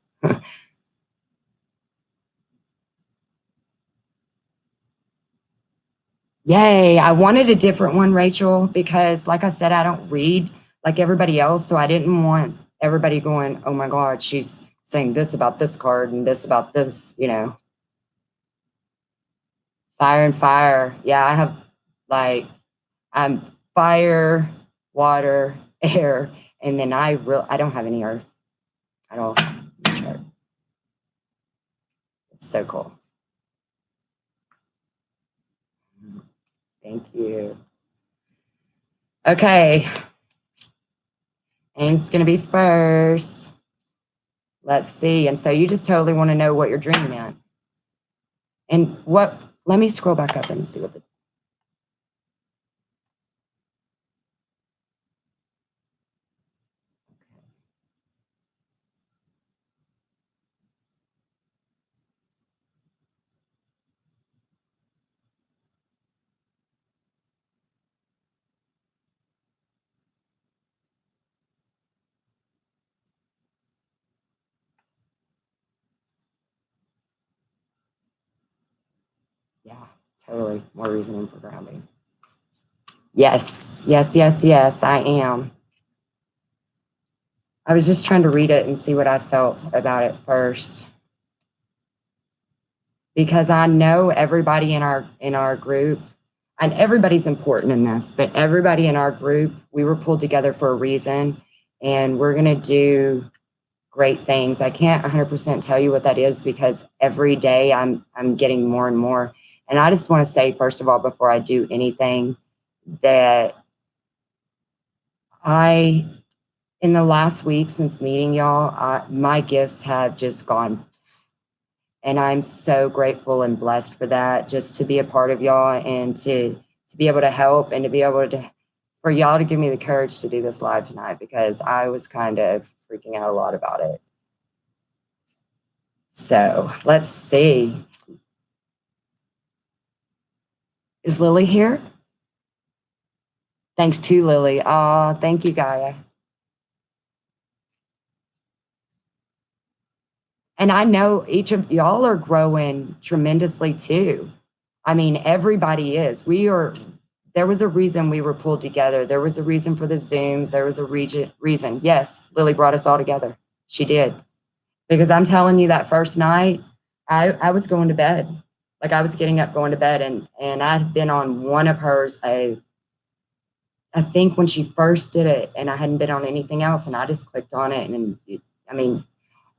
Yay. I wanted a different one, Rachel, because like I said, I don't read like everybody else. So I didn't want everybody going, oh my God, she's saying this about this card and this about this, you know. Fire and fire. Yeah, I have like, I'm fire, water, air, and then I don't have any earth at all in the chart. It's so cool. Thank you. Okay. Aim's going to be first. Let's see. And so you just totally want to know what you're dreaming at. And what, let me scroll back up and see what the, yeah, totally. More reasoning for grounding. Yes, yes, yes, yes, I am. I was just trying to read it and see what I felt about it first. Because I know everybody in our group, and everybody's important in this, but everybody in our group, we were pulled together for a reason, and we're going to do great things. I can't 100% tell you what that is because every day I'm getting more and more. And I just want to say, first of all, before I do anything, that in the last week since meeting y'all, my gifts have just gone. And I'm so grateful and blessed for that, just to be a part of y'all and to be able to help and to be able to, for y'all to give me the courage to do this live tonight, because I was kind of freaking out a lot about it. So let's see. Is Lily here? Thanks to Lily. Oh, thank you, Gaia. And I know each of y'all are growing tremendously too. I mean, everybody is. There was a reason we were pulled together. There was a reason for the Zooms. There was a reason. Yes, Lily brought us all together. She did. Because I'm telling you, that first night, I was going to bed. Like, I was getting up, going to bed, and I'd been on one of hers, I think when she first did it, and I hadn't been on anything else, and I just clicked on it. And I mean,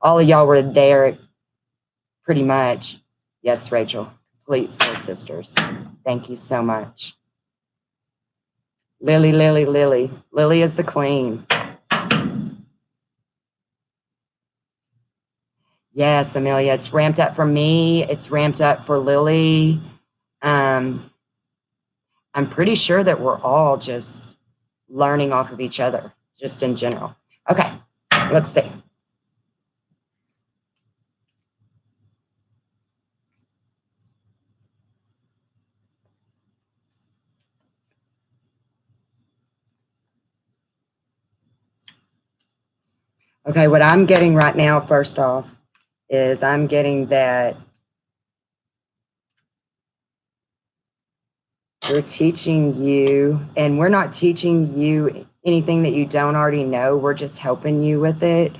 all of y'all were there pretty much. Yes, Rachel, complete soul sisters. Thank you so much. Lily, Lily, Lily. Lily is the queen. Yes, Amelia, it's ramped up for me. It's ramped up for Lily. I'm pretty sure that we're all just learning off of each other, just in general. Okay, let's see. Okay, what I'm getting right now, first off, is I'm getting that we're teaching you, and we're not teaching you anything that you don't already know. We're just helping you with it.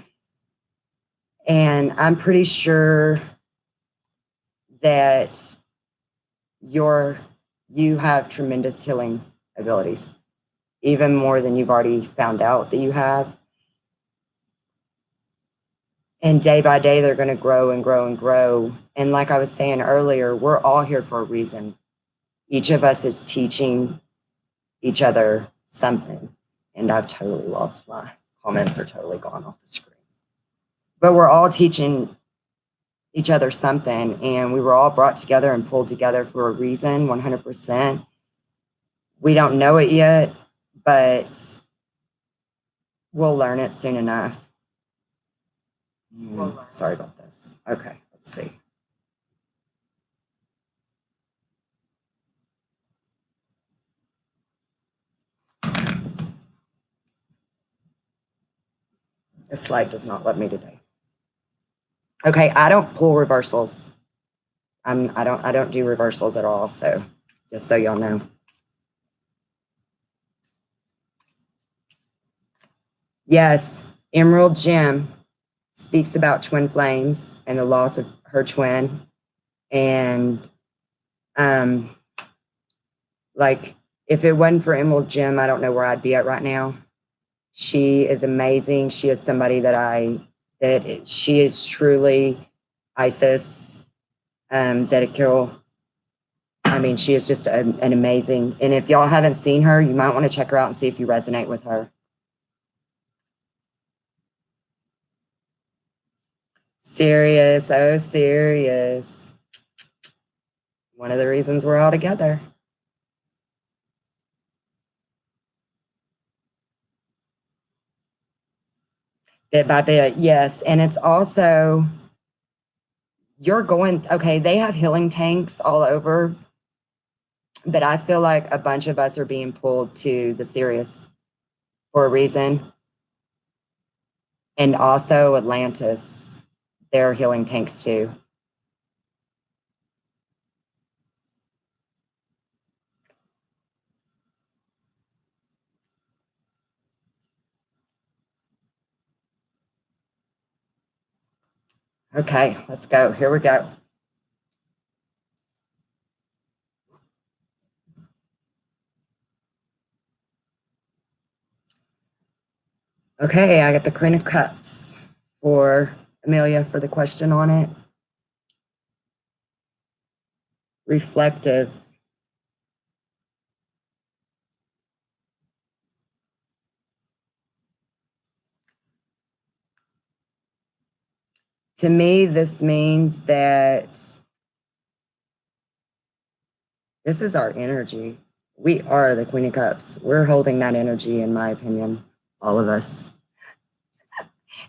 And I'm pretty sure that you have tremendous healing abilities, even more than you've already found out that you have. And day by day, they're going to grow and grow and grow. And like I was saying earlier, we're all here for a reason. Each of us is teaching each other something. And I've totally lost my comments are totally gone off the screen. but we're all teaching each other something, and we were all brought together and pulled together for a reason, 100%. We don't know it yet, but we'll learn it soon enough. Sorry about this. Okay, let's see. This slide does not let me today. Okay, I don't pull reversals. I don't do reversals at all, so just so y'all know. Yes, Emerald Gem speaks about twin flames and the loss of her twin. And like, if it wasn't for Emerald Gem, I don't know where I'd be at right now. She is amazing. She is somebody she is truly Isis, Zedekiel. I mean, she is just an amazing, and if y'all haven't seen her, you might want to check her out and see if you resonate with her. Sirius, oh, Sirius. One of the reasons we're all together. Bit by bit, yes. And it's also, okay, they have healing tanks all over, but I feel like a bunch of us are being pulled to the Sirius for a reason. And also Atlantis, they're healing tanks too. Okay, let's go. Here we go. Okay, I got the Queen of Cups for Amelia for the question on it. Reflective. To me, this means that this is our energy. We are the Queen of Cups. We're holding that energy, in my opinion, all of us.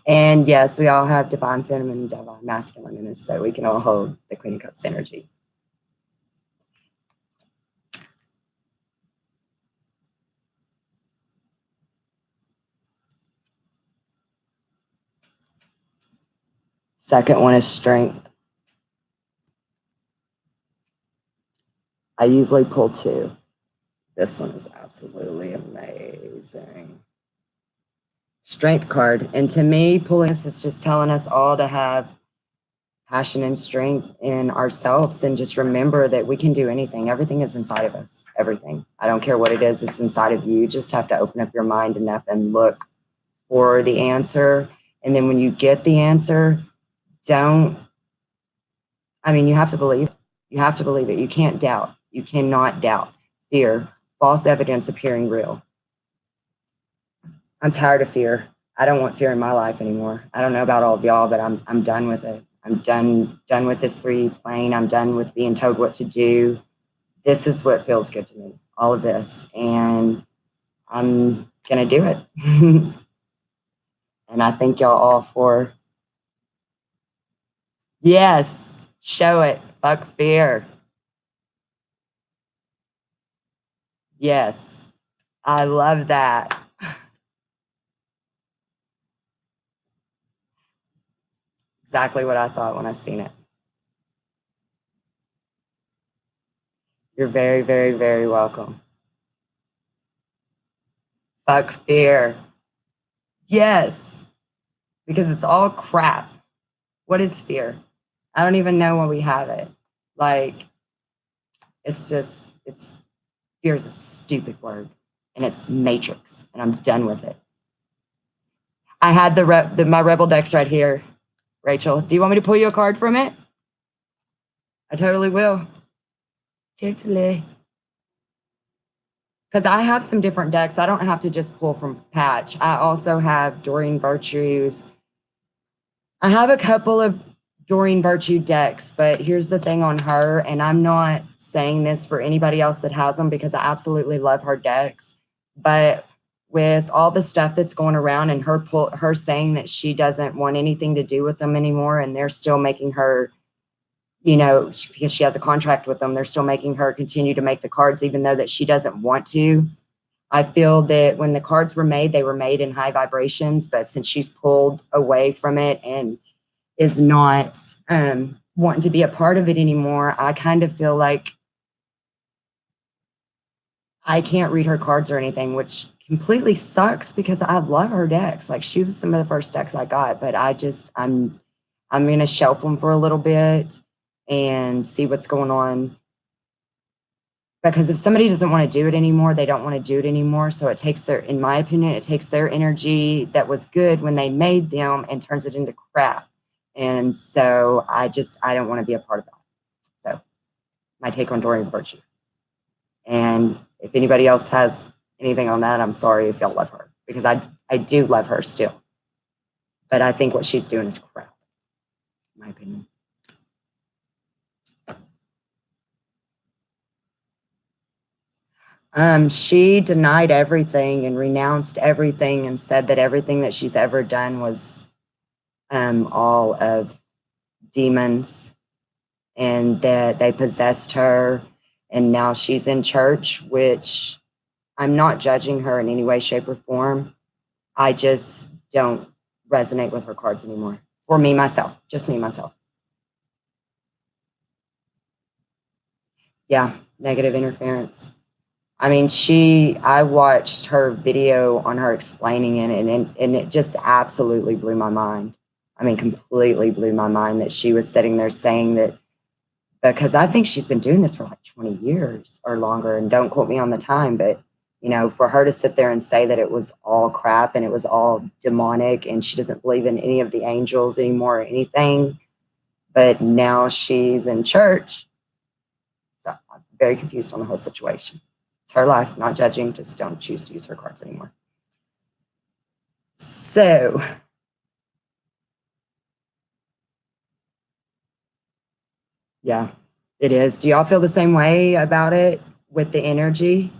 And yes, we all have divine feminine and divine masculine in us, so we can all hold the Queen of Cups energy. Second one is strength. I usually pull 2. This one is absolutely amazing. Strength card. And to me, pulling this is just telling us all to have passion and strength in ourselves and just remember that we can do anything. Everything is inside of us. Everything. I don't care what it is. It's inside of you. You just have to open up your mind enough and look for the answer. And then when you get the answer, you have to believe. You have to believe it. You can't doubt. You cannot doubt. Fear. False evidence appearing real. I'm tired of fear. I don't want fear in my life anymore. I don't know about all of y'all, but I'm done with it. I'm done with this 3D plane. I'm done with being told what to do. This is what feels good to me, all of this. And I'm going to do it. And I thank y'all all for, yes, show it. Fuck fear. Yes, I love that. Exactly what I thought when I seen it. You're very, very, very welcome. Fuck fear. Yes, because it's all crap. What is fear? I don't even know when we have it. Like, fear is a stupid word, and it's matrix, and I'm done with it. I had my Rebel decks right here. Rachel, do you want me to pull you a card from it? I totally will. Totally. Because I have some different decks. I don't have to just pull from Patch. I also have Doreen Virtues, I have a couple of Doreen Virtue decks, but here's the thing on her, and I'm not saying this for anybody else that has them because I absolutely love her decks. But with all the stuff that's going around and her saying that she doesn't want anything to do with them anymore, and they're still making her, because she has a contract with them, they're still making her continue to make the cards, even though that she doesn't want to. I feel that when the cards were made, they were made in high vibrations, but since she's pulled away from it and is not wanting to be a part of it anymore, I kind of feel like I can't read her cards or anything, which completely sucks because I love her decks. Like she was some of the first decks I got, but I'm going to shelf them for a little bit and see what's going on. Because if somebody doesn't want to do it anymore, they don't want to do it anymore. So it takes in my opinion, it takes their energy that was good when they made them and turns it into crap. And so I don't want to be a part of that. So my take on Doreen Virtue. And if anybody else has anything on that, I'm sorry if y'all love her because I do love her still. But I think what she's doing is crap, in my opinion. She denied everything and renounced everything and said that everything that she's ever done was all of demons and that they possessed her. And now she's in church, which I'm not judging her in any way, shape, or form. I just don't resonate with her cards anymore. For me, myself, just me, myself. Yeah, negative interference. I mean, I watched her video on her explaining it, and it just absolutely blew my mind. I mean, completely blew my mind that she was sitting there saying that, because I think she's been doing this for like 20 years or longer, and don't quote me on the time, but, for her to sit there and say that it was all crap and it was all demonic and she doesn't believe in any of the angels anymore or anything, but now she's in church. So I'm very confused on the whole situation. It's her life, not judging, just don't choose to use her cards anymore. So, yeah, it is. Do y'all feel the same way about it with the energy?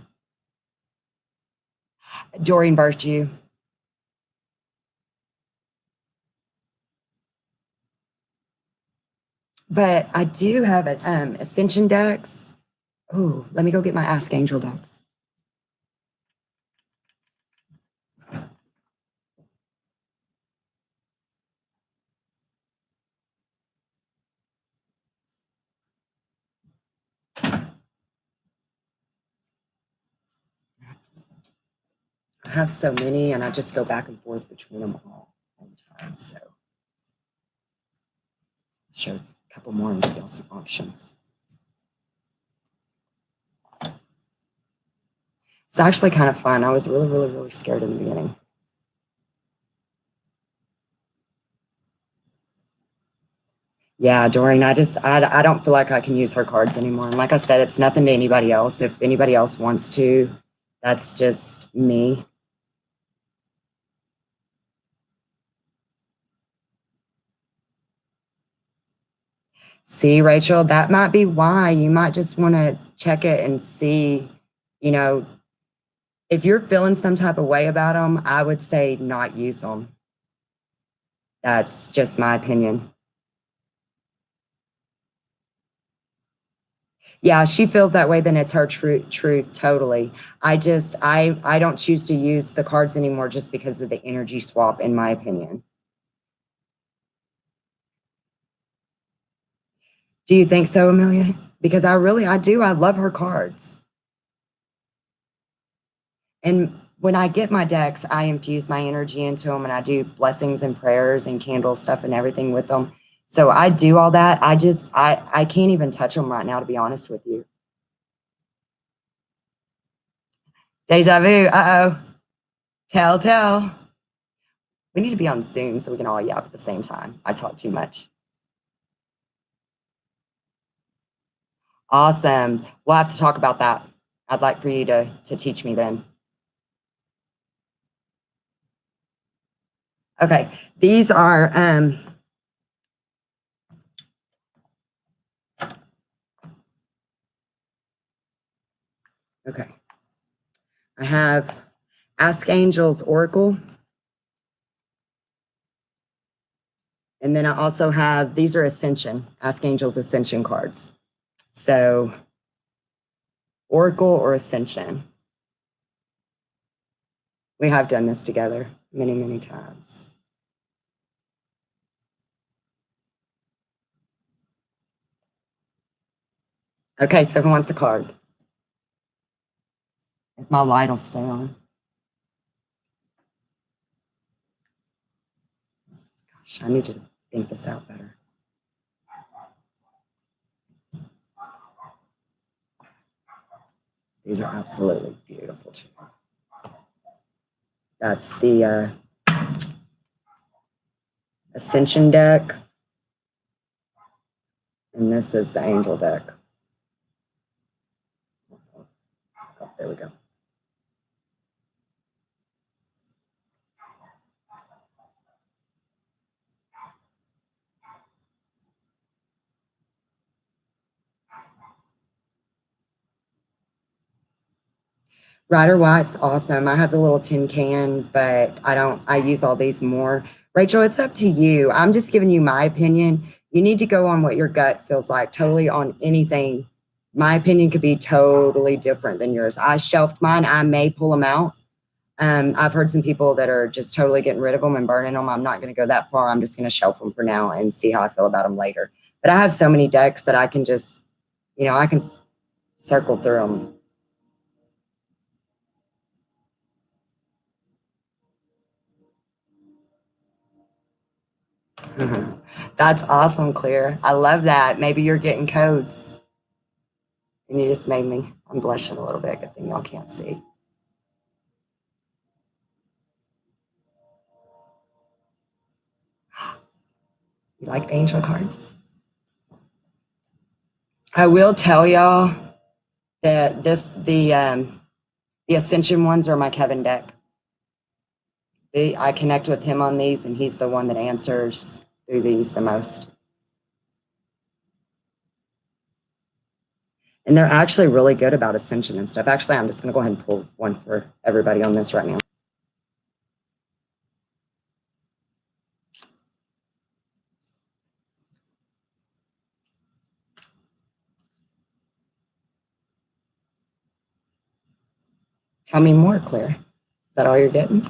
Doreen Virtue. But I do have an Ascension decks. Oh, let me go get my Ask Angel decks. I have so many, and I just go back and forth between them all the time. So, show a couple more and give y'all some options. It's actually kind of fun. I was really, really, really scared in the beginning. Yeah, Doreen, I don't feel like I can use her cards anymore. And like I said, it's nothing to anybody else. If anybody else wants to, that's just me. See, Rachel, that might be why you might just want to check it and see, if you're feeling some type of way about them, I would say not use them. That's just my opinion. Yeah, she feels that way, then it's her truth totally. I don't choose to use the cards anymore just because of the energy swap, in my opinion. Do you think so, Amelia? Because I do. I love her cards. And when I get my decks, I infuse my energy into them and I do blessings and prayers and candle stuff and everything with them. So I do all that. I can't even touch them right now, to be honest with you. Deja vu. Uh-oh. Tell. We need to be on Zoom so we can all yap at the same time. I talk too much. Awesome. We'll have to talk about that. I'd like for you to teach me then. Okay, these are Okay. I have Ask Angels Oracle. And then I also have, these are Ascension, Ask Angels Ascension cards. So Oracle or Ascension. We have done this together many, many times. Okay, so who wants a card? If my light will stay on. Gosh, I need to think this out better. These are absolutely beautiful. That's the Ascension deck. And this is the Angel deck. Oh, there we go. Rider Waite's awesome. I have the little tin can, but I use all these more. Rachel, it's up to you. I'm just giving you my opinion. You need to go on what your gut feels like, totally on anything. My opinion could be totally different than yours. I shelved mine. I may pull them out. I've heard some people that are just totally getting rid of them and burning them. I'm not going to go that far. I'm just going to shelf them for now and see how I feel about them later. But I have so many decks that I can just, I can circle through them. That's awesome, Clear. I love that. Maybe you're getting codes. And you just made me, I'm blushing a little bit. Good thing y'all can't see. You like the angel cards? I will tell y'all that the Ascension ones are my Kevin deck. I connect with him on these, and he's the one that answers through these the most. And they're actually really good about Ascension and stuff. Actually, I'm just going to go ahead and pull one for everybody on this right now. Tell me more, Claire. Is that all you're getting?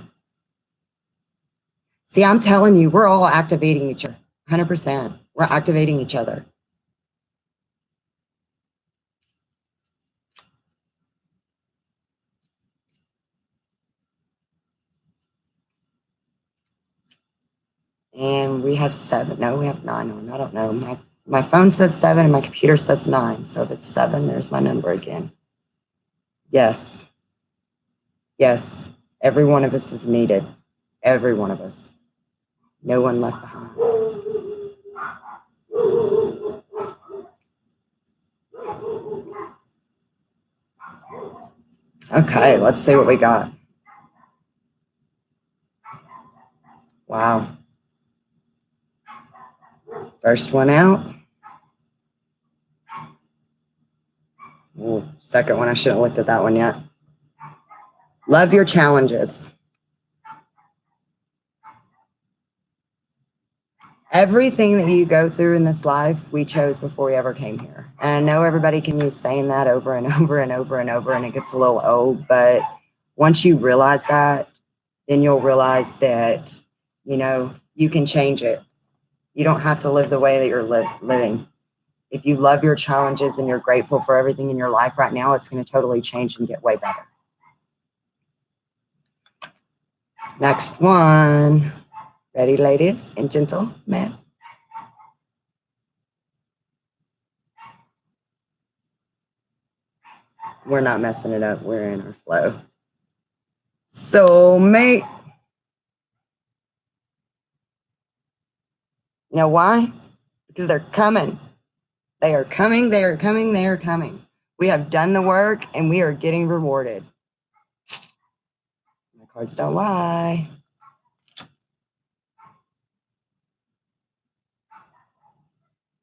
See, I'm telling you, we're all activating each other. 100%. We're activating each other. And we have 7. No, we have 9 on. I don't know. My phone says 7 and my computer says 9. So if it's 7, there's my number again. Yes. Yes. Every one of us is needed. Every one of us. No one left behind. Okay, let's see what we got. Wow. First one out. Ooh, second one, I shouldn't have looked at that one yet. Love your challenges. Everything that you go through in this life, we chose before we ever came here. And I know everybody can use saying that over and over and over and over, and it gets a little old. But once you realize that, then you'll realize that, you can change it. You don't have to live the way that you're living. If you love your challenges and you're grateful for everything in your life right now, it's going to totally change and get way better. Next one. Ready, ladies and gentlemen? We're not messing it up. We're in our flow. Soulmate. You know why? Because they're coming. They are coming. They are coming. They are coming. We have done the work and we are getting rewarded. My cards don't lie.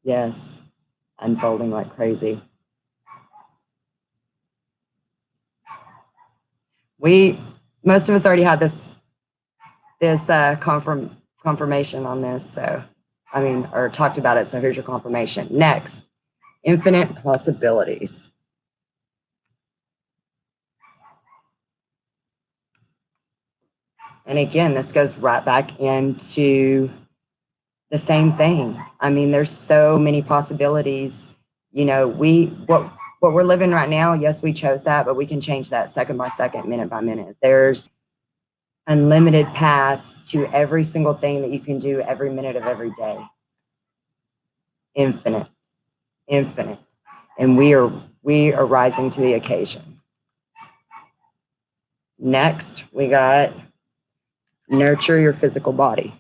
Yes, unfolding like crazy. most of us already had this confirmation on this, so or talked about it. So here's your confirmation. Next, infinite possibilities. And again, this goes right back into the same thing. I mean, there's so many possibilities. You know, what we're living right now, yes, we chose that, but we can change that second by second, minute by minute. There's unlimited paths to every single thing that you can do every minute of every day. Infinite, infinite. And we are rising to the occasion. Next, we got nurture your physical body.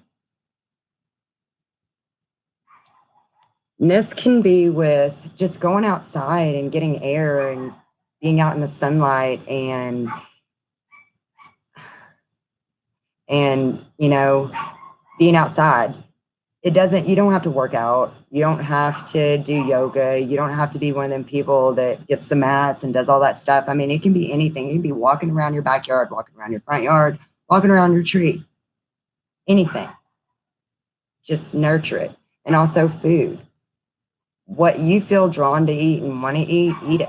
And this can be with just going outside and getting air and being out in the sunlight and you know, being outside. You don't have to work out. You don't have to do yoga. You don't have to be one of them people that gets the mats and does all that stuff. I mean, it can be anything. It can be walking around your backyard, walking around your front yard, walking around your tree, anything. Just nurture it. And also food. What you feel drawn to eat and want to eat it.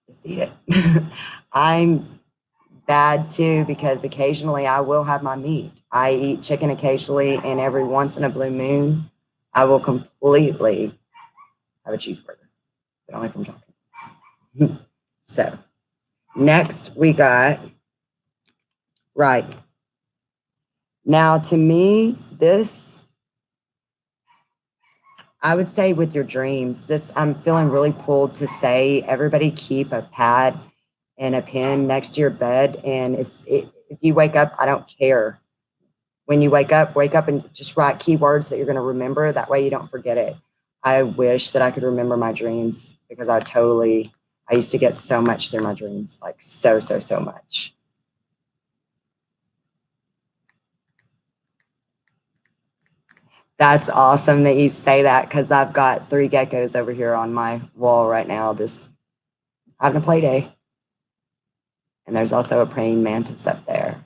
Just eat it. I'm bad too, because occasionally I will have my meat. I eat chicken occasionally, and every once in a blue moon, I will completely have a cheeseburger, but only from John. So next we got, right. Now to me, this, I would say with your dreams, I'm feeling really pulled to say, everybody keep a pad and a pen next to your bed. And if you wake up, I don't care. When you wake up and just write keywords that you're going to remember. That way you don't forget it. I wish that I could remember my dreams, because I used to get so much through my dreams, like so much. That's awesome that you say that, because I've got 3 geckos over here on my wall right now, just having a play day. And there's also a praying mantis up there.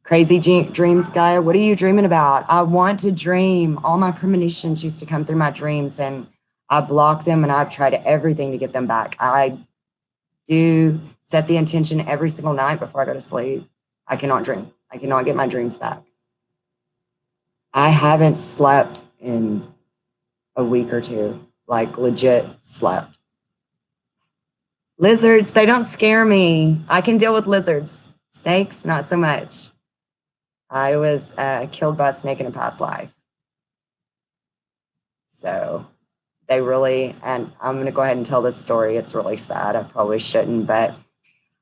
Crazy dreams, Gaia. What are you dreaming about? I want to dream. All my premonitions used to come through my dreams, and I block them, and I've tried everything to get them back. I do set the intention every single night before I go to sleep. I cannot dream. I cannot get my dreams back. I haven't slept in a week or two, like legit slept. Lizards, they don't scare me. I can deal with lizards. Snakes, not so much. I was killed by a snake in a past life. So they really, and I'm going to go ahead and tell this story. It's really sad. I probably shouldn't, but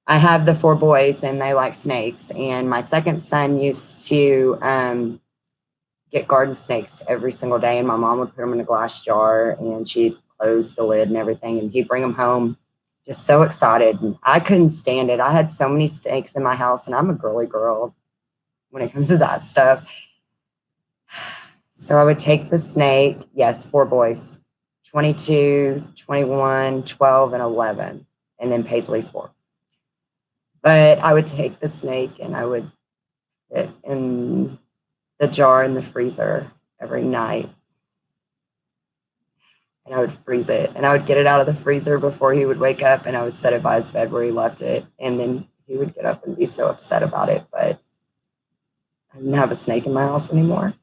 I have the 4 boys, and they like snakes. And my second son used to get garden snakes every single day. And my mom would put them in a glass jar, and she'd close the lid and everything. And he'd bring them home just so excited. And I couldn't stand it. I had so many snakes in my house, and I'm a girly girl when it comes to that stuff. So I would take the snake, yes, 4 boys, 22, 21, 12, and 11, and then Paisley's 4. But I would take the snake, and I would put it in the jar in the freezer every night. And I would freeze it, and I would get it out of the freezer before he would wake up, and I would set it by his bed where he left it. And then he would get up and be so upset about it, but I didn't have a snake in my house anymore.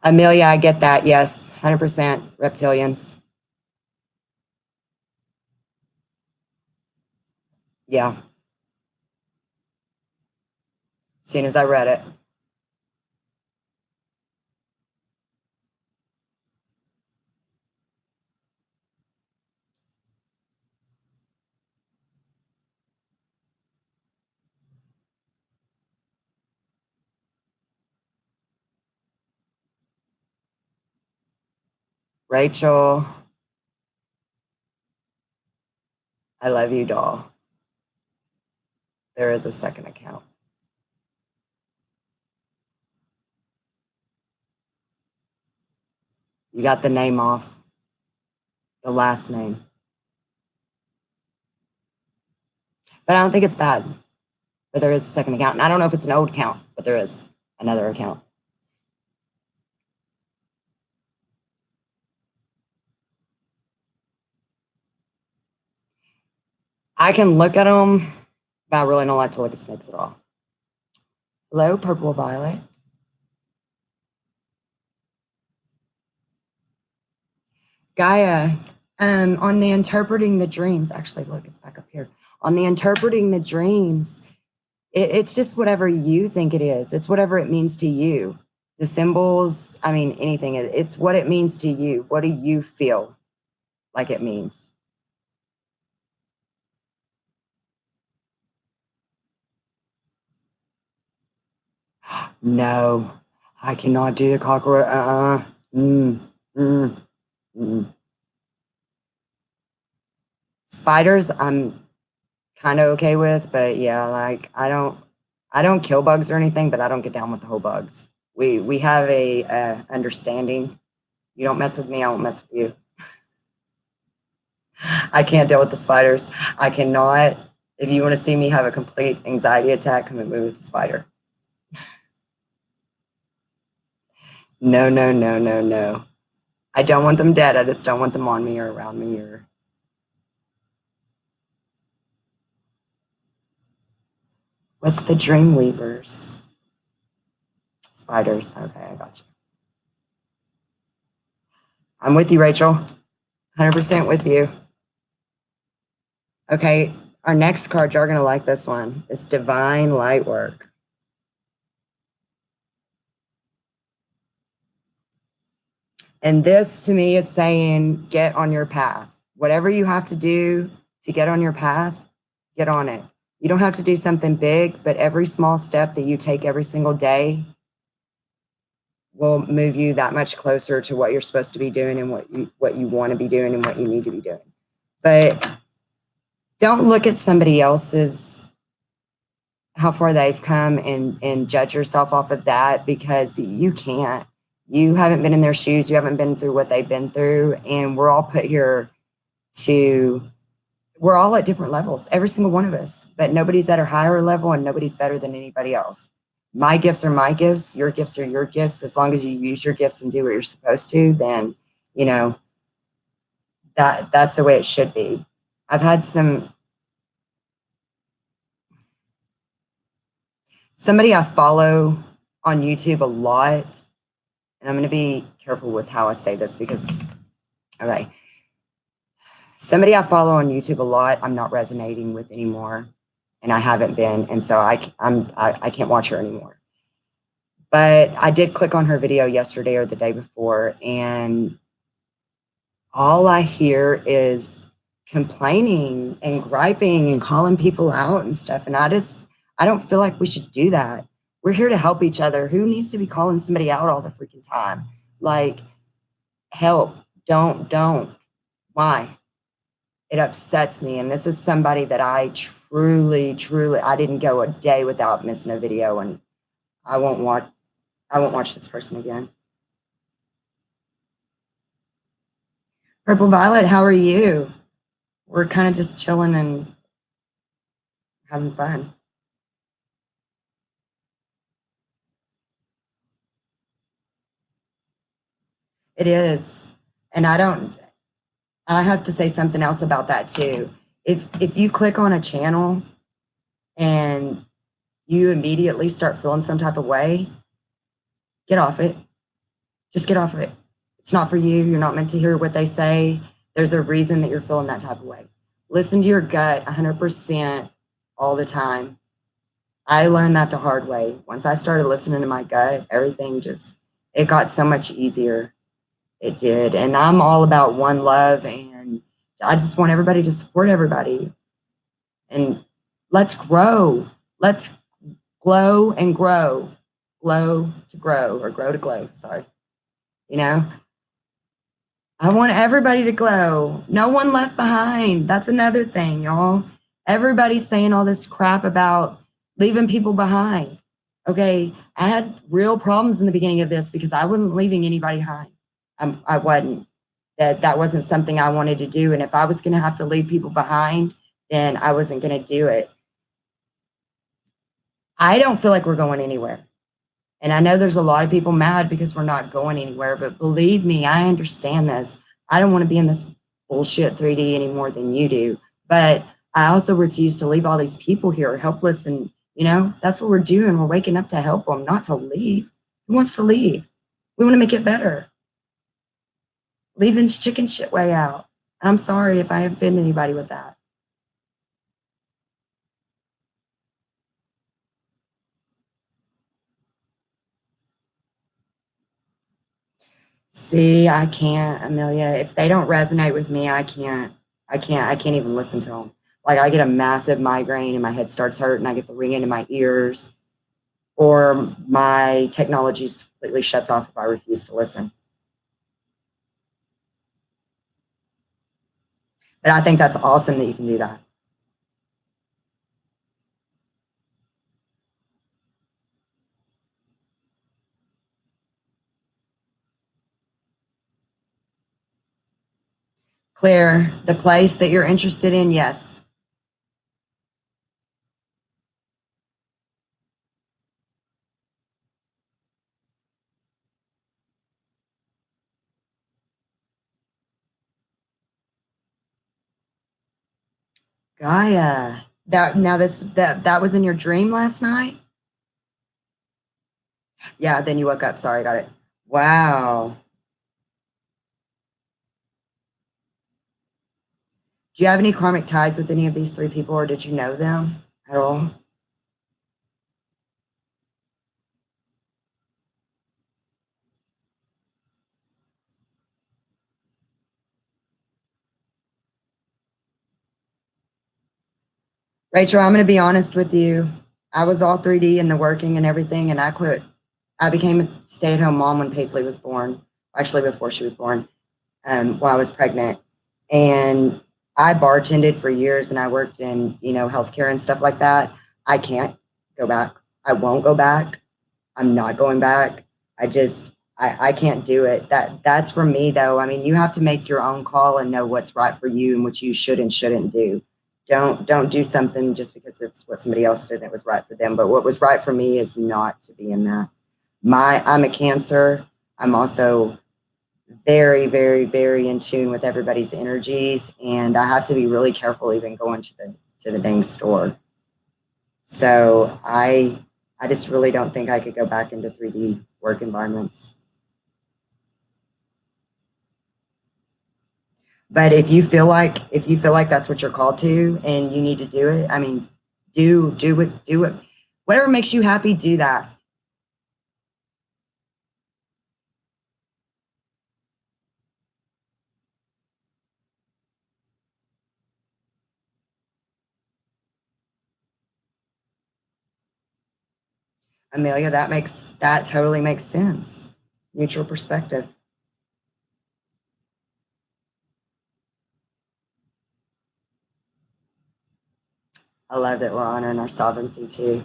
Amelia, I get that. Yes, 100% reptilians. Yeah. As soon as I read it. Rachel, I love you, doll. There is a second account. You got the name off, the last name. But I don't think it's bad. But there is a second account. And I don't know if it's an old account, but there is another account. I can look at them, but I really don't like to look at snakes at all. Hello, Purple Violet. Gaia, on the interpreting the dreams, actually, look, it's back up here. On the interpreting the dreams, it's just whatever you think it is. It's whatever it means to you. The symbols, I mean, anything. It's what it means to you. What do you feel like it means? No, I cannot do the cockroach. Spiders, I'm kind of okay with, but yeah, like I don't kill bugs or anything, but I don't get down with the whole bugs. We have a understanding. You don't mess with me, I won't mess with you. I can't deal with the spiders. I cannot. If you want to see me have a complete anxiety attack, come and move with the spider. No, no, no, no, no. I don't want them dead. I just don't want them on me or around me or. What's the dream weavers? Spiders. Okay, I got you. I'm with you, Rachel. 100% with you. Okay, our next card, you're going to like this one. It's Divine Light Work. And this to me is saying, get on your path. Whatever you have to do to get on your path, get on it. You don't have to do something big, but every small step that you take every single day will move you that much closer to what you're supposed to be doing and what you want to be doing and what you need to be doing. But don't look at somebody else's, how far they've come and judge yourself off of that, because you can't. You haven't been in their shoes. You haven't been through what they've been through. And we're all put here we're all at different levels, every single one of us, but nobody's at a higher level and nobody's better than anybody else. My gifts are my gifts. Your gifts are your gifts. As long as you use your gifts and do what you're supposed to, then, you know, that's the way it should be. I've had somebody I follow on YouTube a lot, and I'm going to be careful with how I say this because, okay, somebody I follow on YouTube a lot, I'm not resonating with anymore, and I haven't been, and so I can't watch her anymore. But I did click on her video yesterday or the day before, and all I hear is complaining and griping and calling people out and stuff, and I don't feel like we should do that. We're here to help each other. Who needs to be calling somebody out all the freaking time? Like, help. Don't. Why? It upsets me. And this is somebody that I truly, I didn't go a day without missing a video, and I won't watch this person again. Purple Violet, how are you? We're kind of just chilling and having fun. It is. And I have to say something else about that too. If you click on a channel and you immediately start feeling some type of way, get off it. Just get off of it. It's not for you. You're not meant to hear what they say. There's a reason that you're feeling that type of way. Listen to your gut 100% all the time. I learned that the hard way. Once I started listening to my gut, everything it got so much easier. It did. And I'm all about one love, and I just want everybody to support everybody. And let's grow. Let's glow and grow. Glow to grow, or grow to glow. Sorry. You know, I want everybody to glow. No one left behind. That's another thing, y'all. Everybody's saying all this crap about leaving people behind. Okay, I had real problems in the beginning of this because I wasn't leaving anybody behind. I wasn't. That wasn't something I wanted to do. And if I was going to have to leave people behind, then I wasn't going to do it. I don't feel like we're going anywhere. And I know there's a lot of people mad because we're not going anywhere, but believe me, I understand this. I don't want to be in this bullshit 3D any more than you do. But I also refuse to leave all these people here helpless. And, that's what we're doing. We're waking up to help them, not to leave. Who wants to leave? We want to make it better. Leaving's chicken shit way out. I'm sorry if I offend anybody with that. See, I can't, Amelia. If they don't resonate with me, I can't. I can't even listen to them. Like I get a massive migraine and my head starts hurting. I get the ringing in my ears, or my technology completely shuts off if I refuse to listen. But I think that's awesome that you can do that. Claire, the place that you're interested in, yes. Gaia. That was in your dream last night? Yeah, then you woke up. Sorry, got it. Wow. Do you have any karmic ties with any of these three people, or did you know them at all? Rachel, I'm going to be honest with you. I was all 3D in the working and everything, and I quit. I became a stay-at-home mom when Paisley was born, actually before she was born, while I was pregnant. And I bartended for years, and I worked in, healthcare and stuff like that. I can't go back. I won't go back. I'm not going back. I can't do it. That's for me though. I mean, you have to make your own call and know what's right for you and what you should and shouldn't do. Don't do something just because it's what somebody else did and it was right for them. But what was right for me is not to be in that. I'm a Cancer. I'm also very, very, very in tune with everybody's energies, and I have to be really careful even going to the dang store. So I just really don't think I could go back into 3D work environments. But if you feel like that's what you're called to and you need to do it, I mean, do it. Whatever makes you happy, do that. Amelia, that totally makes sense. Neutral perspective. I love that we're honoring our sovereignty too.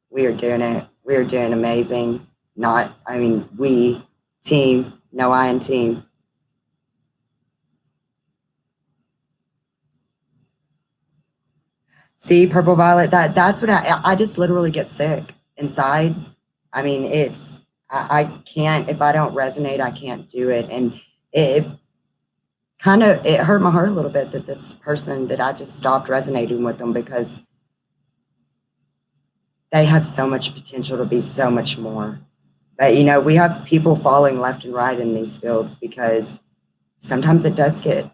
We are doing it. We are doing amazing. We, team, no I in team. See, purple violet, that's what I just literally get sick inside. I mean, I can't, if I don't resonate, I can't do it. And it it hurt my heart a little bit that this person, that I just stopped resonating with them, because they have so much potential to be so much more. But we have people falling left and right in these fields because sometimes it does get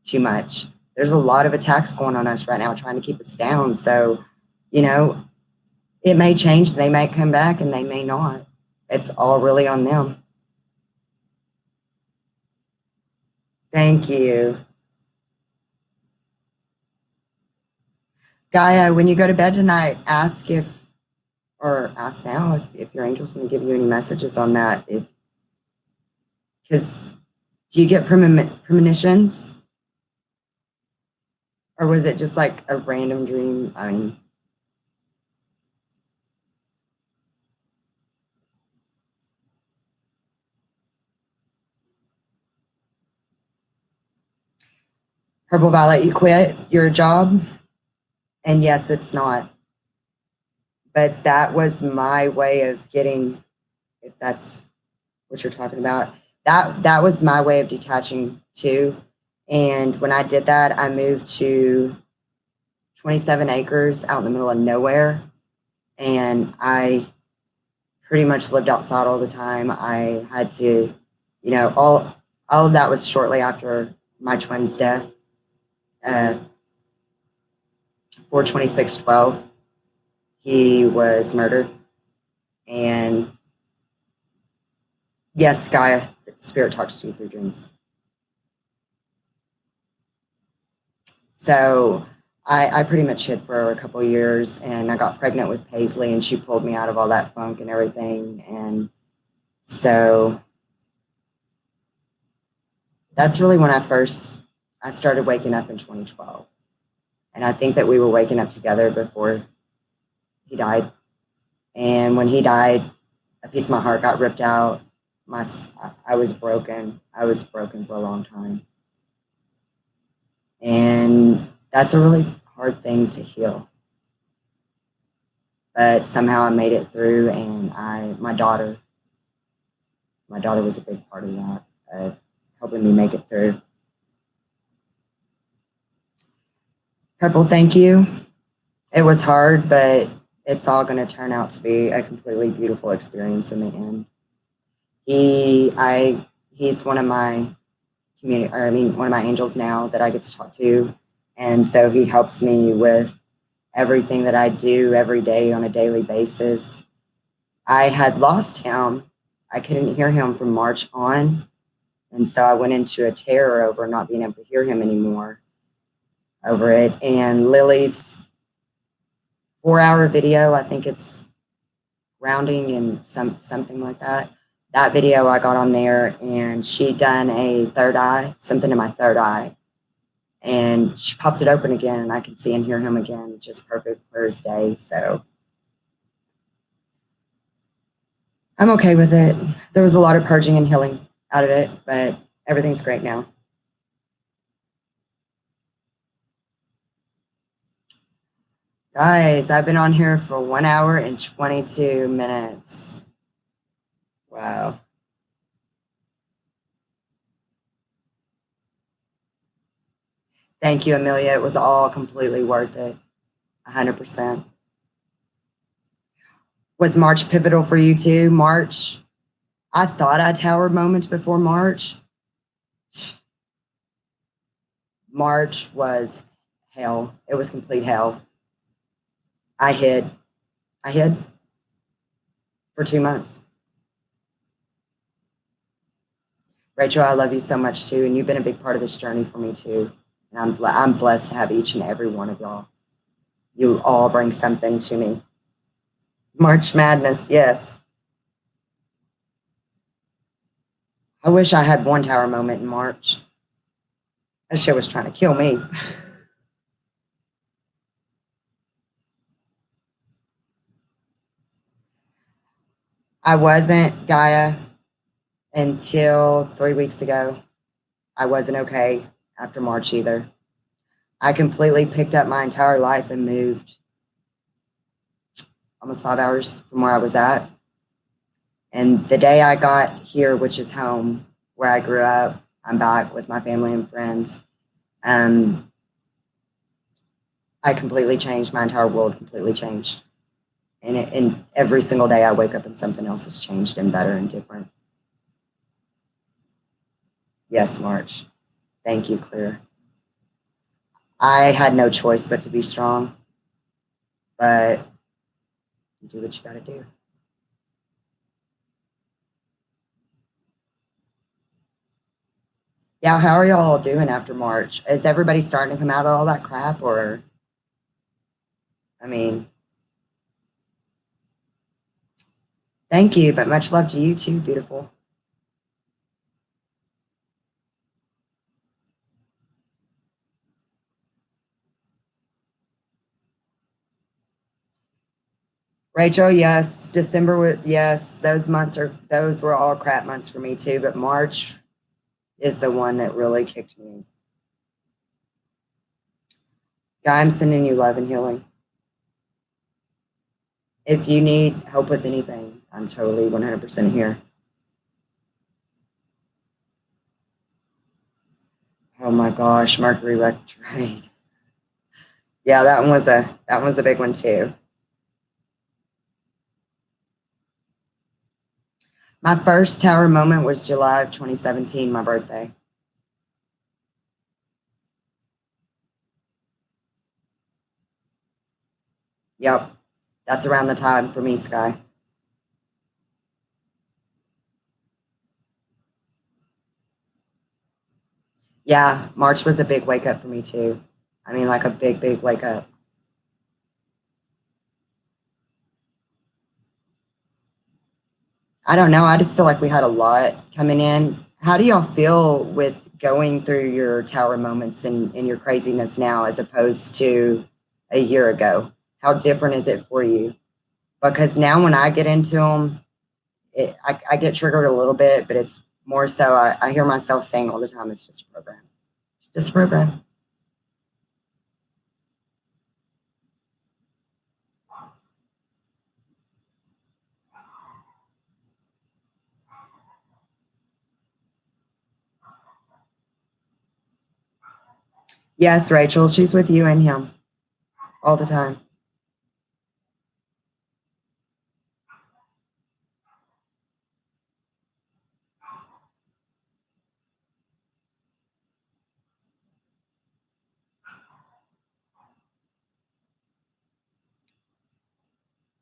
too much. There's a lot of attacks going on us right now trying to keep us down. So, it may change. They may come back and they may not. It's all really on them. Thank you. Gaia, when you go to bed tonight, ask now if your angels want to give you any messages on that. Because do you get premonitions? Or was it just like a random dream? I mean, Purple Violet, you quit your job? And yes, it's not. But that was my way of getting, if that's what you're talking about, that was my way of detaching too. And when I did that, I moved to 27 acres out in the middle of nowhere. And I pretty much lived outside all the time. I had to, all of that was shortly after my twin's death. 4/26/12, he was murdered. And yes, Gaia, the spirit talks to you through dreams. So I pretty much hid for a couple of years, and I got pregnant with Paisley, and she pulled me out of all that funk and everything. And so that's really when I started waking up in 2012. And I think that we were waking up together before he died. And when he died, a piece of my heart got ripped out. I was broken. I was broken for a long time. And that's a really hard thing to heal. But somehow I made it through, and my daughter was a big part of that, helping me make it through. Purple, thank you. It was hard, but it's all going to turn out to be a completely beautiful experience in the end. He's one of my one of my angels now that I get to talk to. And so he helps me with everything that I do every day on a daily basis. I had lost him. I couldn't hear him from March on. And so I went into a terror over not being able to hear him anymore over it. And Lily's 4-hour video, I think it's grounding and something like that. That video I got on there, and she done a third eye, something in my third eye. And she popped it open again, and I could see and hear him again, just perfect, clear as day. So I'm okay with it. There was a lot of purging and healing out of it, but everything's great now. Guys, I've been on here for 1 hour and 22 minutes. Wow. Thank you, Amelia. It was all completely worth it. 100%. Was March pivotal for you too? March? I thought I towered moments before March. March was hell. It was complete hell. I hid for 2 months. Rachel, I love you so much too, and you've been a big part of this journey for me too. And I'm blessed to have each and every one of y'all. You all bring something to me. March Madness, yes. I wish I had one tower moment in March. That shit was trying to kill me. I wasn't, Gaia, until 3 weeks ago. I wasn't okay after March either. I completely picked up my entire life and moved almost 5 hours from where I was at. And the day I got here, which is home, where I grew up, I'm back with my family and friends. I completely changed. My entire world completely changed. And every single day I wake up and something else has changed and better and different. Yes, March. Thank you, Clear. I had no choice but to be strong. But you do what you got to do. Yeah, how are y'all doing after March? Is everybody starting to come out of all that crap, or, I mean, thank you, but much love to you too, beautiful. Rachel, yes. December, yes. Those were all crap months for me too, but March is the one that really kicked me. Guy, I'm sending you love and healing. If you need help with anything, I'm totally 100% here. Oh my gosh, Mercury retrograde. Yeah, that one was a big one too. My first tower moment was July of 2017, my birthday. Yep, that's around the time for me, Sky. Yeah, March was a big wake up for me too. I mean, like a big, big wake up. I don't know. I just feel like we had a lot coming in. How do y'all feel with going through your tower moments and your craziness now as opposed to a year ago? How different is it for you? Because now when I get into them, I get triggered a little bit, but it's more so I hear myself saying all the time, it's just a program. It's just a program. Yes, Rachel, she's with you and him all the time.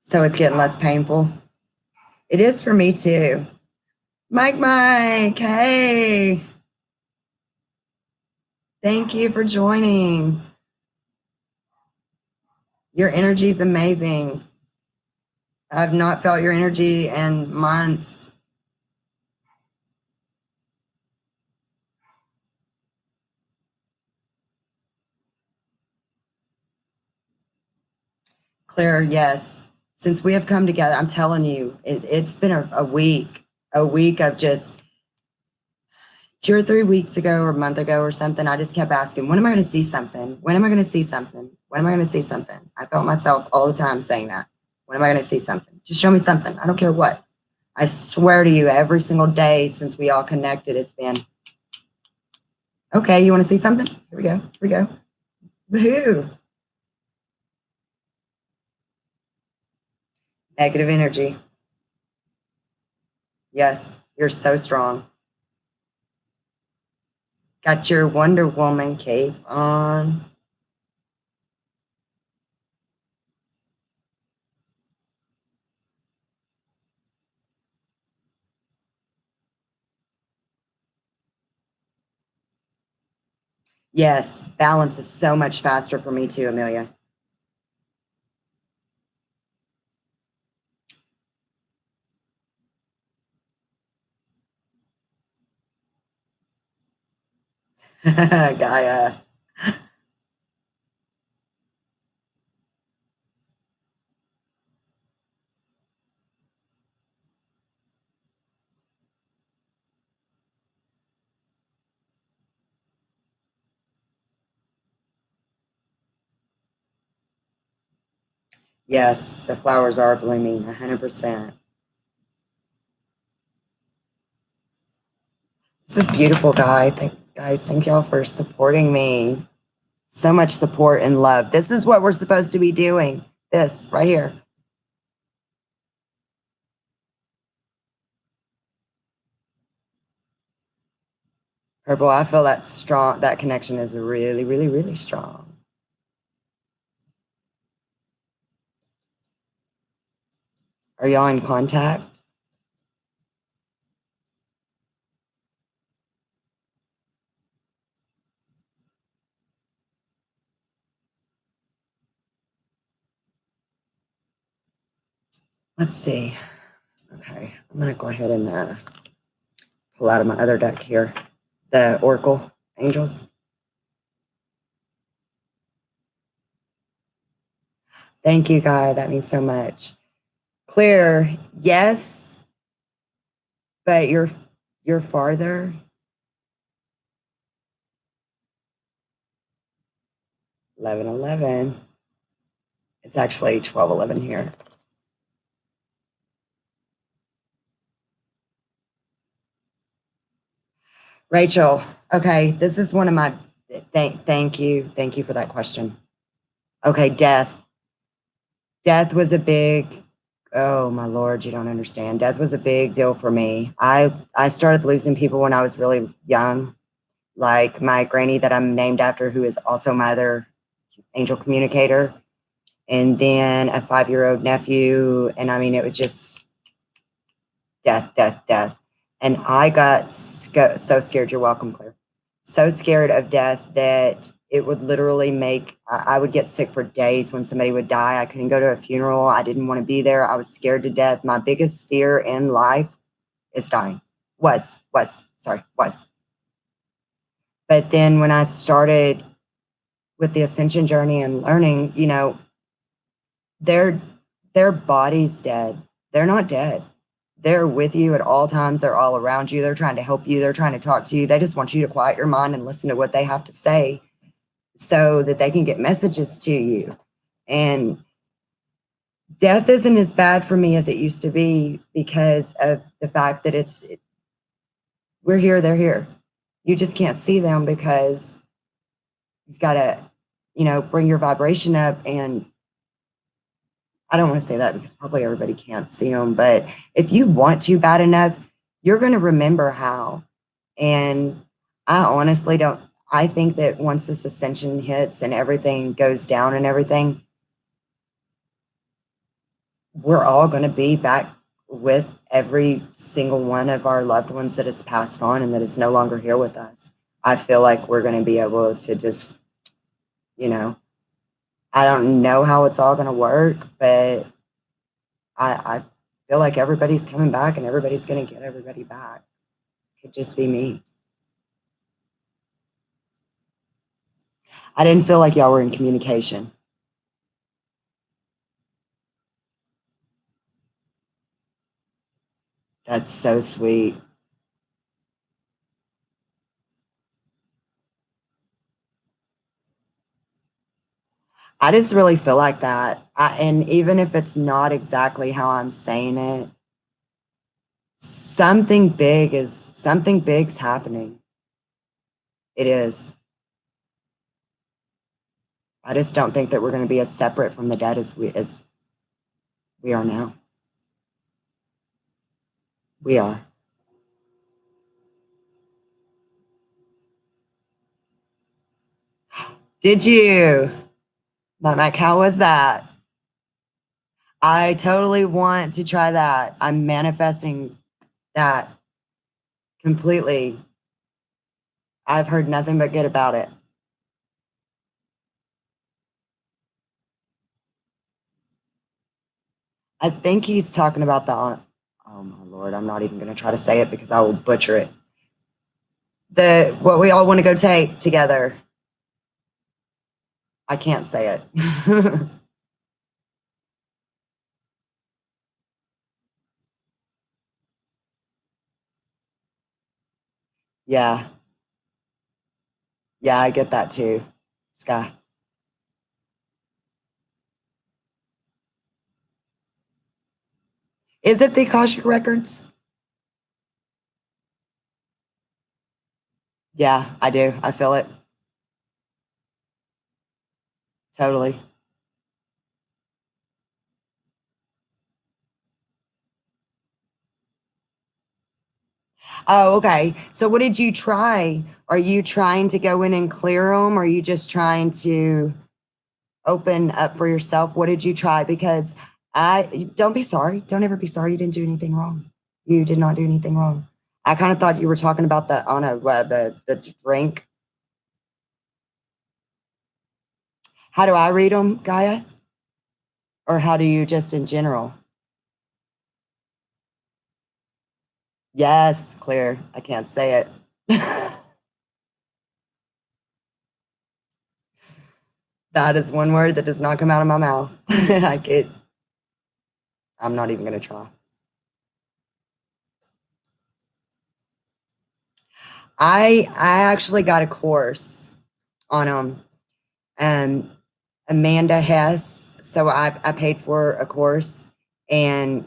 So it's getting less painful. It is for me too. Mike, hey, thank you for joining. Your energy is amazing. I've not felt your energy in months. Claire, yes. Since we have come together, I'm telling you, it's been a week of just 2 or 3 weeks ago or a month ago or something. I just kept asking, when am I going to see something? When am I going to see something? When am I going to see something? I felt myself all the time saying that. When am I going to see something? Just show me something. I don't care what. I swear to you, every single day since we all connected, it's been, okay, you want to see something? Here we go. Here we go. Woohoo. Negative energy. Yes, you're so strong. Got your Wonder Woman cape on. Yes, balance is so much faster for me too, Amelia. Gaia. Yes, the flowers are blooming 100%. This is beautiful, guys. Thank y'all for supporting me. So much support and love. This is what we're supposed to be doing. This right here. Purple, I feel that strong. That connection is really, really, really strong. Are y'all in contact? Let's see. Okay, I'm gonna go ahead and pull out of my other deck here, the Oracle Angels. Thank you, Guy. That means so much. Clear, yes, but you're farther. 11:11. It's actually 12:11 here. Rachel, okay, this is one of my, thank you for that question. Okay, death. Death was a big, oh my Lord, you don't understand. Death was a big deal for me. I started losing people when I was really young, like my granny that I'm named after, who is also my other angel communicator, and then a 5-year-old nephew. And I mean, it was just death, death, death. And I got so scared. You're welcome, Claire. So scared of death that it would literally make, I would get sick for days when somebody would die. I couldn't go to a funeral. I didn't want to be there. I was scared to death. My biggest fear in life is dying. Was. But then when I started with the ascension journey and learning, you know, their body's dead. They're not dead. They're with you at all times. They're all around you. They're trying to help you. They're trying to talk to you. They just want you to quiet your mind and listen to what they have to say so that they can get messages to you. And death isn't as bad for me as it used to be because of the fact that we're here, they're here. You just can't see them because you've got to, you know, bring your vibration up. And I don't want to say that because probably everybody can't see them, but if you want to bad enough, you're going to remember how. And I honestly don't, I think that once this ascension hits and everything goes down and everything, we're all going to be back with every single one of our loved ones that has passed on and that is no longer here with us. I feel like we're going to be able to just, you know, I don't know how it's all going to work, but I feel like everybody's coming back and everybody's going to get everybody back. It could just be me. I didn't feel like y'all were in communication. That's so sweet. I just really feel like that. And even if it's not exactly how I'm saying it, something big's happening. It is. I just don't think that we're going to be as separate from the dead as we are now. We are. Did you? Mike, how was that? I totally want to try that. I'm manifesting that completely. I've heard nothing but good about it. I think he's talking about oh my Lord, I'm not even going to try to say it because I will butcher it. What we all want to go take together. I can't say it. Yeah. Yeah, I get that too, Sky. Is it the Akashic Records? Yeah, I do. I feel it. Totally. Oh, okay. So what did you try? Are you trying to go in and clear them? Or are you just trying to open up for yourself? What did you try? Because don't be sorry. Don't ever be sorry. You didn't do anything wrong. You did not do anything wrong. I kind of thought you were talking about the drink. How do I read them, Gaia? Or how do you just in general? Yes, clear. I can't say it. That is one word that does not come out of my mouth. I'm not even going to try. I actually got a course on them. Amanda Hess. So I paid for a course, and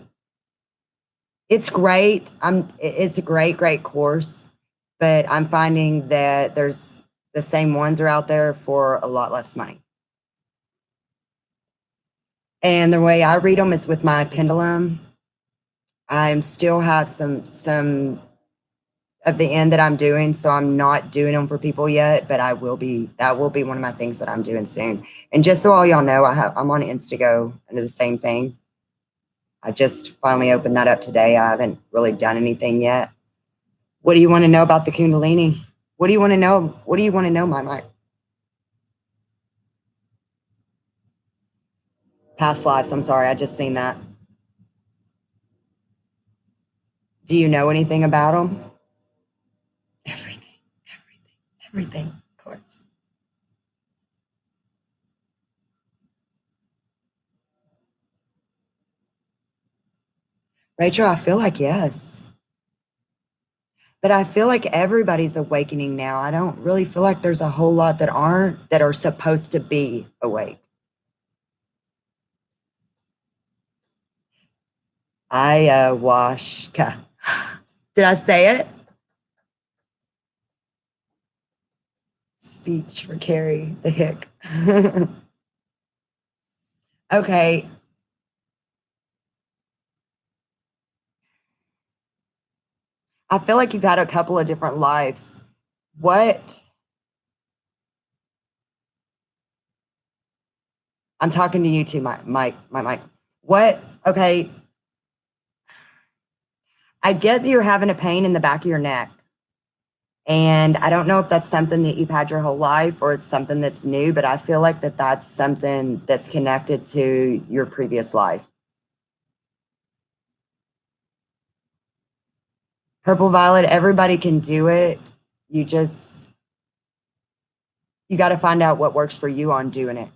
it's great. It's a great course, but I'm finding that there's the same ones are out there for a lot less money. And the way I read them is with my pendulum. I still have some of the end that I'm doing, so I'm not doing them for people yet, but I will be. That will be one of my things that I'm doing soon. And just so all y'all know, I'm on Instago and do the same thing. I just finally opened that up today. I haven't really done anything yet. What do you want to know about the Kundalini? What do you want to know? What do you want to know, my Mike? Past lives. I'm sorry, I just seen that. Do you know anything about them? Everything, of course. Rachel, I feel like yes. But I feel like everybody's awakening now. I don't really feel like there's a whole lot that aren't, that are supposed to be awake. I wash. Did I say it? Speech for Carrie, the hick. Okay. I feel like you've had a couple of different lives. What? I'm talking to you too, Mike. What? Okay. I get that you're having a pain in the back of your neck. And I don't know if that's something that you've had your whole life or it's something that's new, but I feel like that's something that's connected to your previous life. Purple Violet, everybody can do it. You got to find out what works for you on doing it.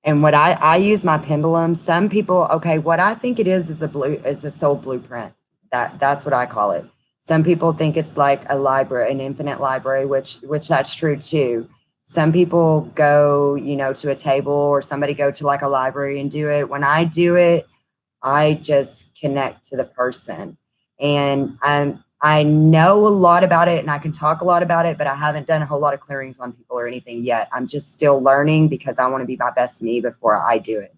And what I use my pendulum. Some people, okay, what I think it is a soul blueprint. That's what I call it. Some people think it's like a library, an infinite library, which that's true too. Some people go, to a table, or somebody go to like a library and do it. When I do it, I just connect to the person. And I know a lot about it and I can talk a lot about it, but I haven't done a whole lot of clearings on people or anything yet. I'm just still learning because I want to be my best me before I do it,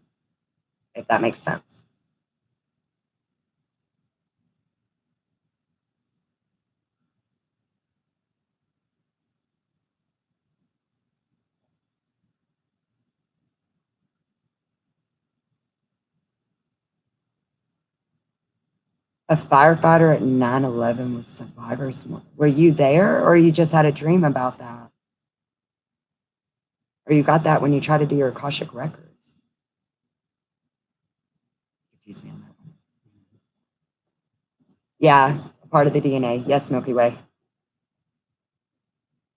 if that makes sense. A firefighter at 9/11 with survivors. Were you there, or you just had a dream about that? Or you got that when you tried to do your Akashic records? Confuse me on that one. Yeah, part of the DNA. Yes, Milky Way.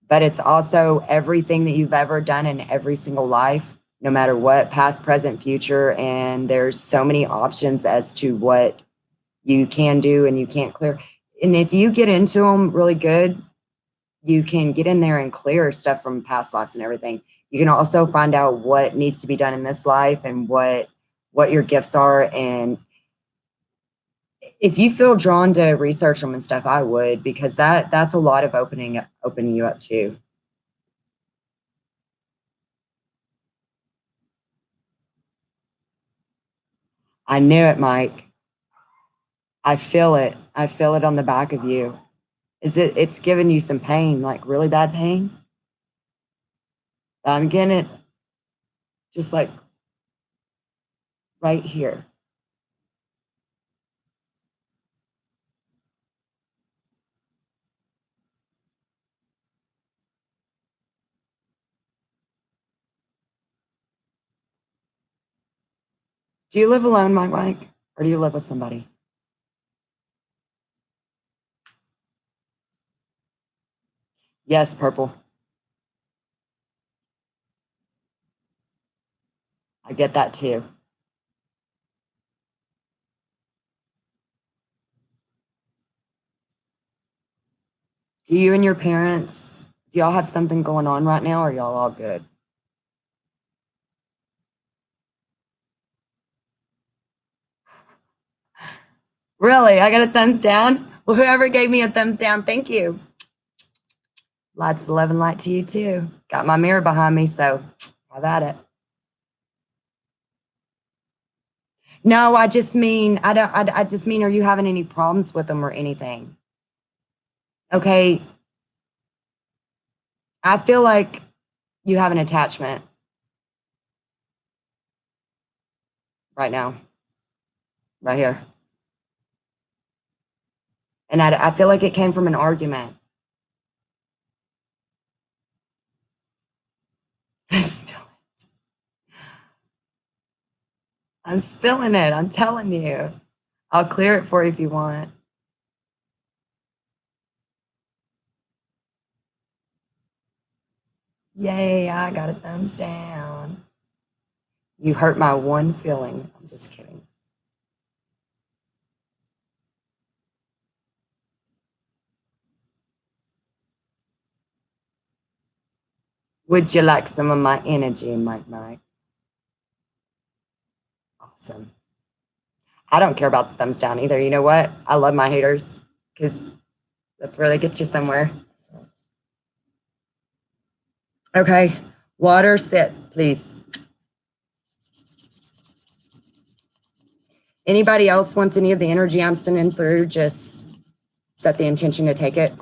But it's also everything that you've ever done in every single life, no matter what, past, present, future. And there's so many options as to what you can do and you can't clear. And if you get into them really good, you can get in there and clear stuff from past lives and everything. You can also find out what needs to be done in this life and what your gifts are. And if you feel drawn to research them and stuff, I would, because that's a lot of opening you up too. I knew it, Mike. I feel it. I feel it on the back of you. It's giving you some pain, like really bad pain? I'm getting it just like right here. Do you live alone, Mike? Or do you live with somebody? Yes, purple. I get that too. Do you and your parents Do y'all have something going on right now, or y'all all good? Really? I got a thumbs down? Well, whoever gave me a thumbs down, thank you. Lots of love and light to you too. Got my mirror behind me, so have at it. No, I just mean, I just mean, are you having any problems with them or anything? Okay. I feel like you have an attachment right now, right here. And I feel like it came from an argument. I'm spilling it. I'm telling you. I'll clear it for you if you want. Yay, I got a thumbs down. You hurt my one feeling. I'm just kidding. Would you like some of my energy, Mike Mike? Awesome. I don't care about the thumbs down either. You know what? I love my haters because that's where they get you somewhere. Okay. Water, sit, please. Anybody else wants any of the energy I'm sending through? Just set the intention to take it.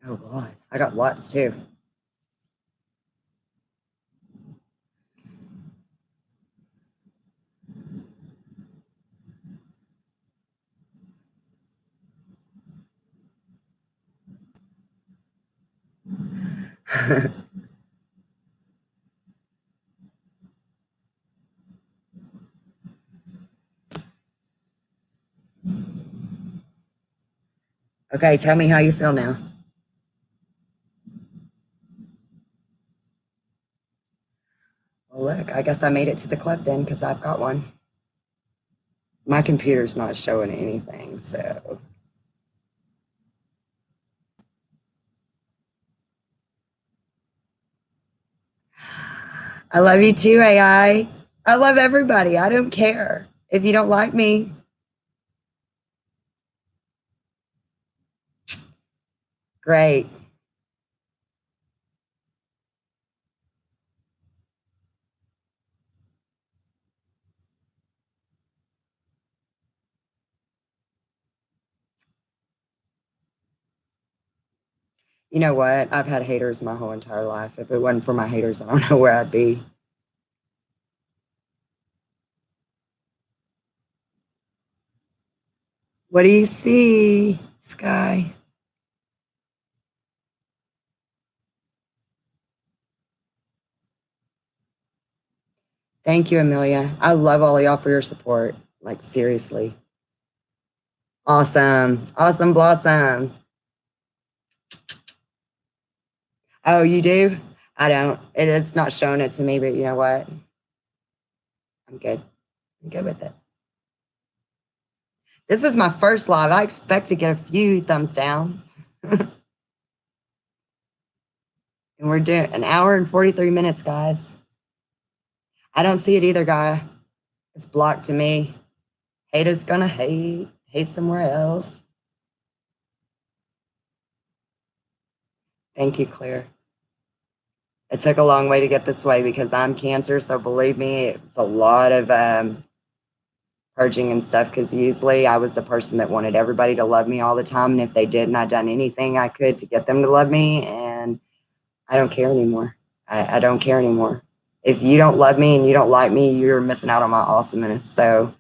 Oh, God. I got lots too. Okay, tell me how you feel now. Well, look, I guess I made it to the club then because I've got one. My computer's not showing anything, so. I love you too, AI. I love everybody. I don't care. If you don't like me, great. You know what? I've had haters my whole entire life. If it wasn't for my haters, I don't know where I'd be. What do you see, Sky? Thank you, Amelia. I love all of y'all for your support. Like, seriously. Awesome. Awesome Blossom. Oh, you do? I don't. It's not showing it to me, but you know what? I'm good. I'm good with it. This is my first live. I expect to get a few thumbs down. And we're doing an hour and 43 minutes, guys. I don't see it either, guy. It's blocked to me. Haters gonna hate. Hate somewhere else. Thank you, Claire. It took a long way to get this way because I'm Cancer, so believe me, it's a lot of purging and stuff because usually I was the person that wanted everybody to love me all the time, and if they didn't, I'd done anything I could to get them to love me, and I don't care anymore. I don't care anymore. If you don't love me and you don't like me, you're missing out on my awesomeness. So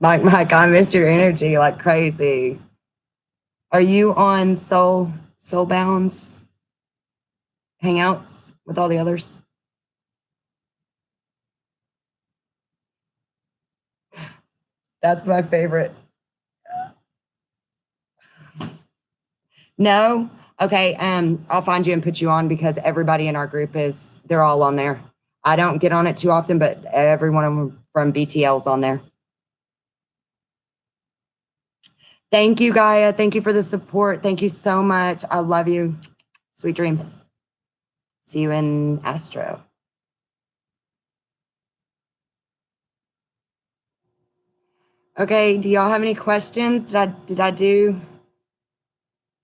Mike, I miss your energy like crazy. Are you on Soulbound's hangouts with all the others? That's my favorite. No, Okay, I'll find you and put you on because everybody in our group they're all on there. I don't get on it too often, but every one of them from BTL's on there. Thank you, Gaia. Thank you for the support. Thank you so much. I love you. Sweet dreams. See you in Astro. Okay, do y'all have any questions? Do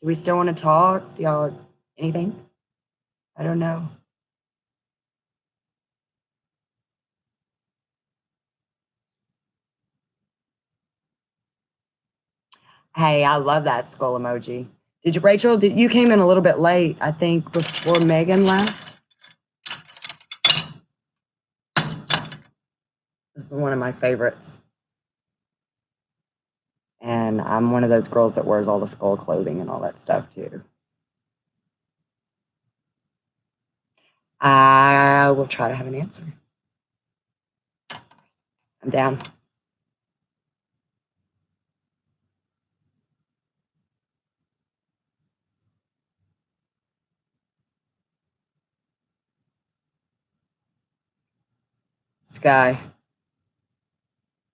we still want to talk? Do y'all anything? I don't know. Hey, I love that skull emoji. Did you, Rachel? You came in a little bit late, I think, before Megan left. This is one of my favorites. And I'm one of those girls that wears all the skull clothing and all that stuff too. I will try to have an answer. I'm down. Sky,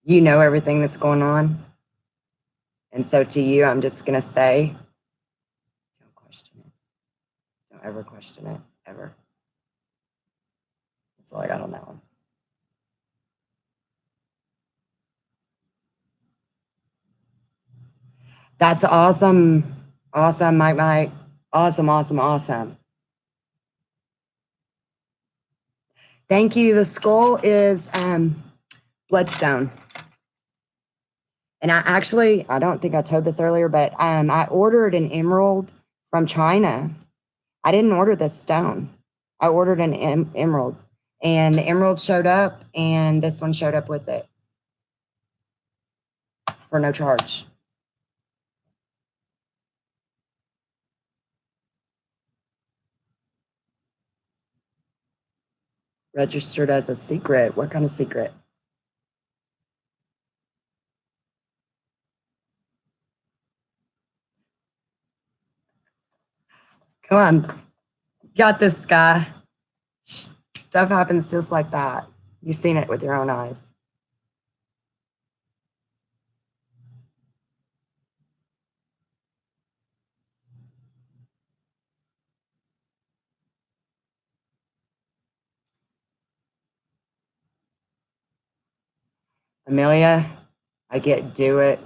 you know everything that's going on. And so to you, I'm just going to say, don't question it. Don't ever question it, ever. That's all I got on that one. That's awesome. Awesome, Mike. Awesome. Thank you. The skull is bloodstone. And I don't think I told this earlier, but I ordered an emerald from China. I didn't order this stone. I ordered an emerald, and the emerald showed up, and this one showed up with it for no charge. Registered as a secret. What kind of secret? Come on. Got this, guy. Stuff happens just like that. You've seen it with your own eyes. Amelia, I get do it.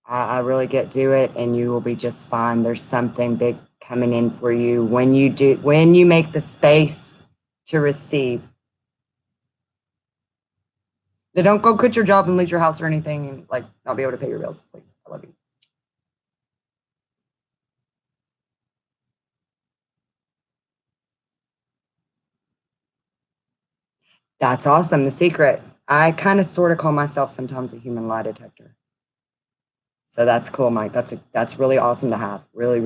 I really get do it, and you will be just fine. There's something big coming in for you when you make the space to receive. Now, don't go quit your job and lose your house or anything and like not be able to pay your bills, please. I love you. That's awesome. The secret. I kind of sort of call myself sometimes a human lie detector. So that's cool, Mike. That's really awesome to have. Really.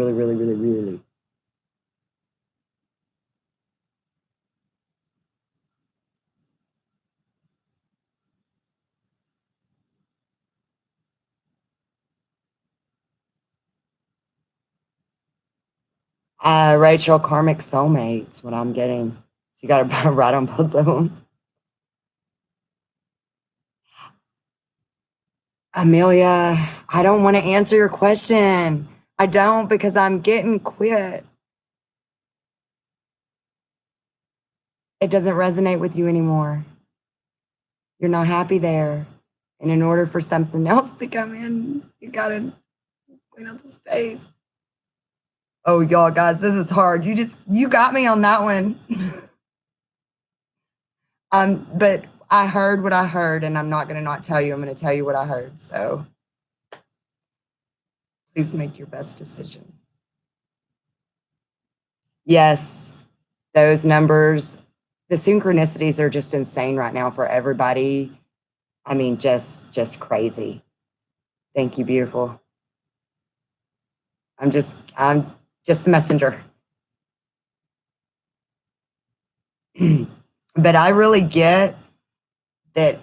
Rachel, karmic soulmates, what I'm getting. So you got to write on both of them. Amelia, I don't want to answer your question. I don't because I'm getting quit. It doesn't resonate with you anymore. You're not happy there. And in order for something else to come in, you got to clean out the space. Oh, y'all, guys, this is hard. You got me on that one. But I heard what I heard, and I'm not going to not tell you. I'm going to tell you what I heard. So please make your best decision. Yes, those numbers, the synchronicities are just insane right now for everybody. I mean, just crazy. Thank you, beautiful. I'm just the messenger. But I really get that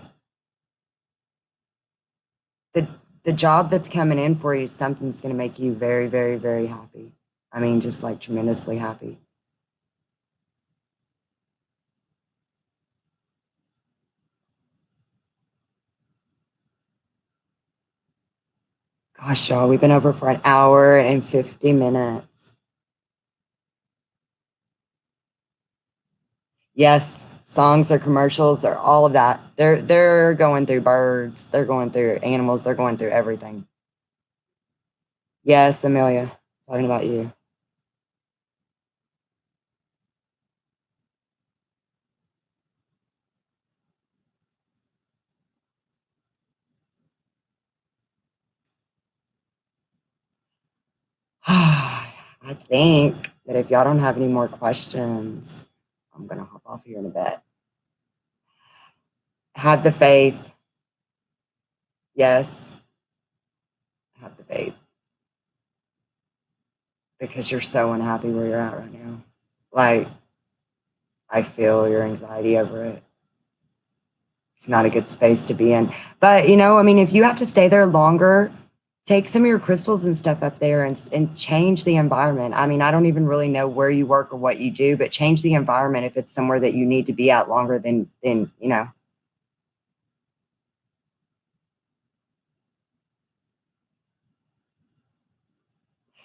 the job that's coming in for you, something's going to make you very, very, very happy. I mean, just like tremendously happy. Gosh, y'all, we've been over for an hour and 50 minutes. Yes, songs or commercials or all of that. They're going through birds, they're going through animals, they're going through everything. Yes, Amelia, talking about you. I think that if y'all don't have any more questions, I'm gonna hop off here in a bit. Have the faith. Yes, have the faith. Because you're so unhappy where you're at right now. Like, I feel your anxiety over it. It's not a good space to be in. But, you know, I mean, if you have to stay there longer, take some of your crystals and stuff up there and change the environment. I mean, I don't even really know where you work or what you do, but change the environment if it's somewhere that you need to be at longer than you know.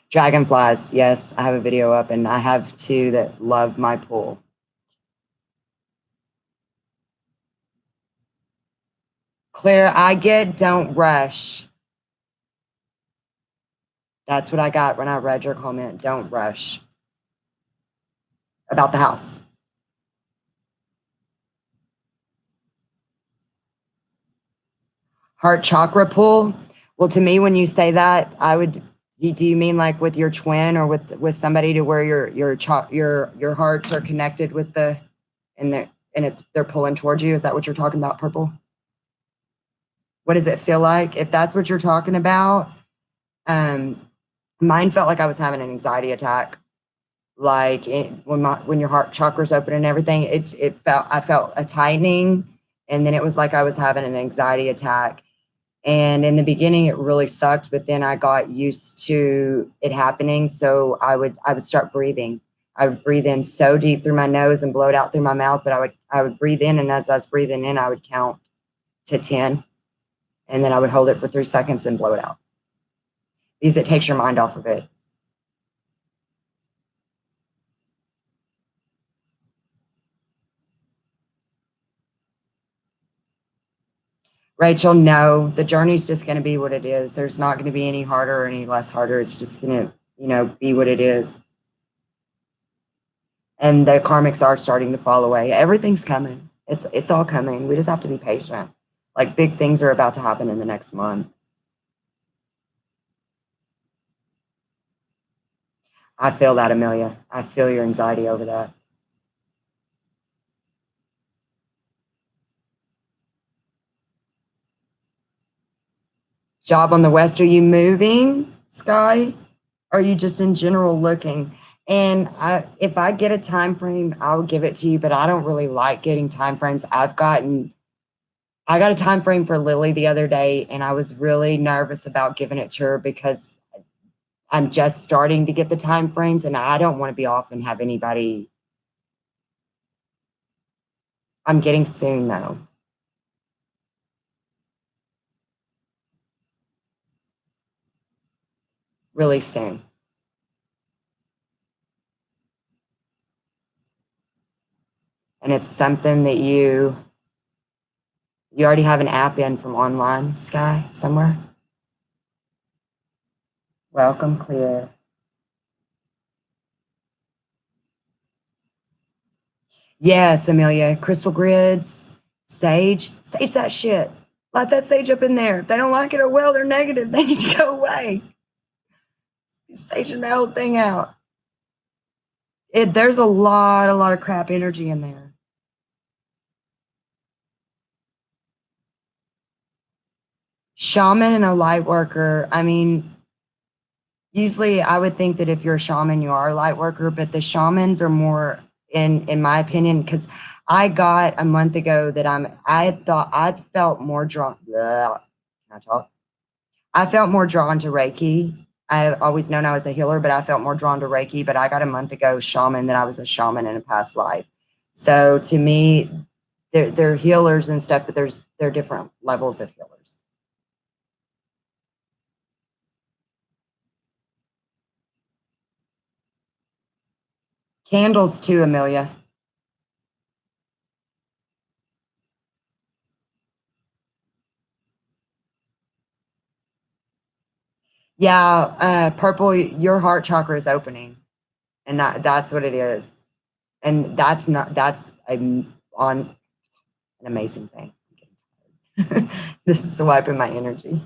Dragonflies, yes, I have a video up and I have two that love my pool. Claire, I get don't rush. That's what I got when I read your comment. Don't rush about the house. Heart chakra pull. Well, to me, when you say that, I would. Do you mean like with your twin or with somebody to where your hearts are connected with the and it's they're pulling towards you? Is that what you're talking about, purple? What does it feel like? If that's what you're talking about, um, mine felt like I was having an anxiety attack. Like when your heart chakra's open and everything, I felt a tightening, and then it was like I was having an anxiety attack. And in the beginning, it really sucked, but then I got used to it happening. So I would start breathing. I would breathe in so deep through my nose and blow it out through my mouth. But I would breathe in, and as I was breathing in, I would count to 10, and then I would hold it for 3 seconds and blow it out because it takes your mind off of it. Rachel, no, the journey's just going to be what it is. There's not going to be any harder or any less harder. It's just going to, be what it is. And the karmics are starting to fall away. Everything's coming. It's all coming. We just have to be patient. Like big things are about to happen in the next month. I feel that, Amelia. I feel your anxiety over that. Job on the West, are you moving, Sky? Or are you just in general looking? And if I get a time frame, I'll give it to you, but I don't really like getting time frames. I got a time frame for Lily the other day, and I was really nervous about giving it to her because I'm just starting to get the time frames, and I don't want to be off and have anybody. I'm getting soon, though. Really soon. And it's something that you already have an app in from online, Sky, somewhere? Welcome, Clear. Yes, Amelia. Crystal grids, sage that shit. Let that sage up in there. If they don't like it, or well, they're negative. They need to go away. Saging the whole thing out. There's a lot of crap energy in there. Shaman and a light worker. I mean, usually I would think that if you're a shaman, you are a light worker, but the shamans are more, in my opinion, because I got a month ago that I felt more drawn. Can I talk? I felt more drawn to Reiki. I've always known I was a healer, but I felt more drawn to Reiki. But I got a month ago shaman that I was a shaman in a past life. So to me, they're healers and stuff, but they're different levels of healers. Candles too, Amelia. Yeah, purple, your heart chakra is opening. And that's what it is. And that's on an amazing thing. This is wiping my energy.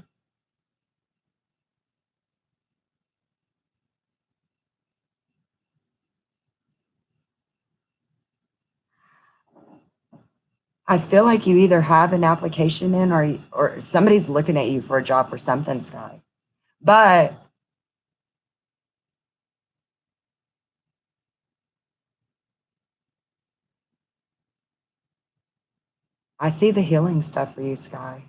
I feel like you either have an application in or somebody's looking at you for a job for something, Sky. But I see the healing stuff for you, Sky.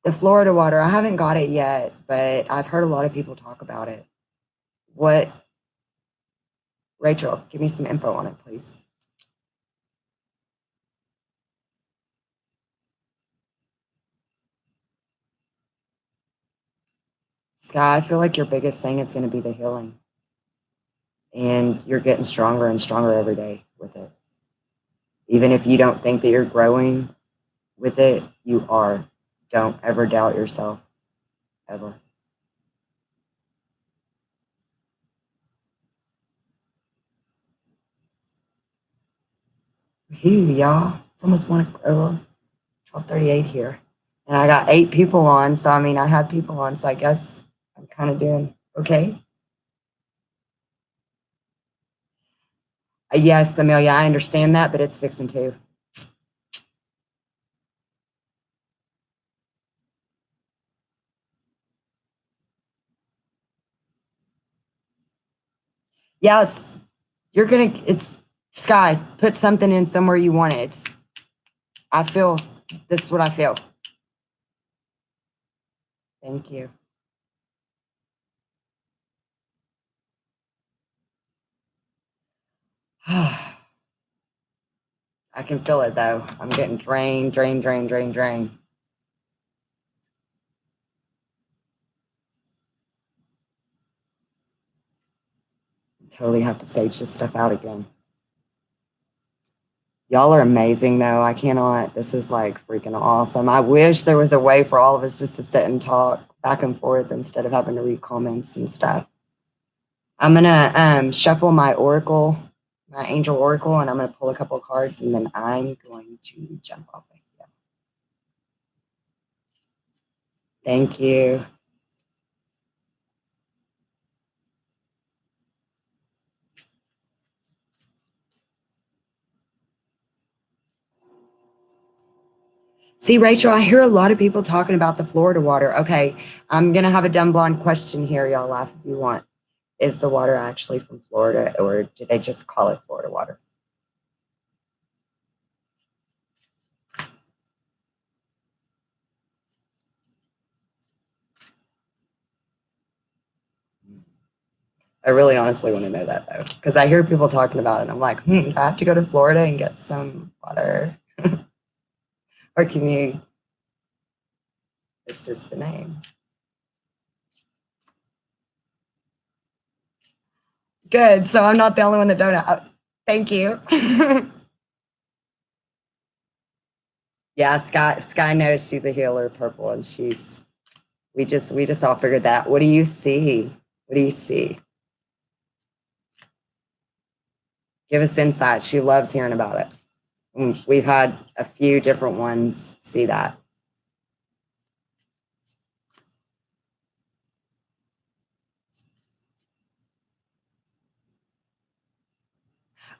The Florida water, I haven't got it yet, but I've heard a lot of people talk about it. What, Rachel, give me some info on it, please. Sky, I feel like your biggest thing is going to be the healing. And you're getting stronger and stronger every day with it. Even if you don't think that you're growing with it, you are. Don't ever doubt yourself, ever. Phew, y'all. It's almost 12:38 here. And I got 8 people on, so I mean, I have people on, so I guess I'm kind of doing okay. Yes, Amelia, I understand that, but it's fixing to. Yeah, it's Sky, put something in somewhere you want it. This is what I feel. Thank you. I can feel it though. I'm getting drained. Totally have to stage this stuff out again. Y'all are amazing though. I cannot. This is like freaking awesome. I wish there was a way for all of us just to sit and talk back and forth instead of having to read comments and stuff. I'm gonna shuffle my oracle, my angel oracle, and I'm gonna pull a couple of cards, and then I'm going to jump off of here. Thank you. See, Rachel, I hear a lot of people talking about the Florida water. Okay, I'm gonna have a dumb blonde question here. Y'all laugh if you want. Is the water actually from Florida, or do they just call it Florida water? I really honestly want to know that though, because I hear people talking about it. And I'm like, do I have to go to Florida and get some water? Or can you, it's just the name. Good, so I'm not the only one that don't know. Thank you. Yeah, Sky knows she's a healer, purple, and we just all figured that. What do you see? What do you see? Give us insight. She loves hearing about it. We've had a few different ones see that.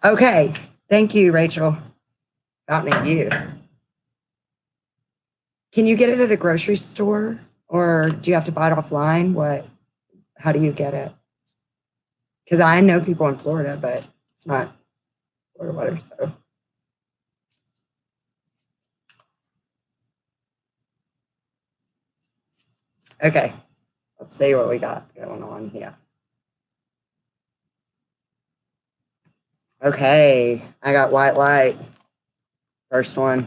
Okay, thank you, Rachel. Fountain of Youth. Can you get it at a grocery store, or do you have to buy it offline? How do you get it? Because I know people in Florida, but it's not Florida water, so. Okay, let's see what we got going on here. Okay, I got white light. First one,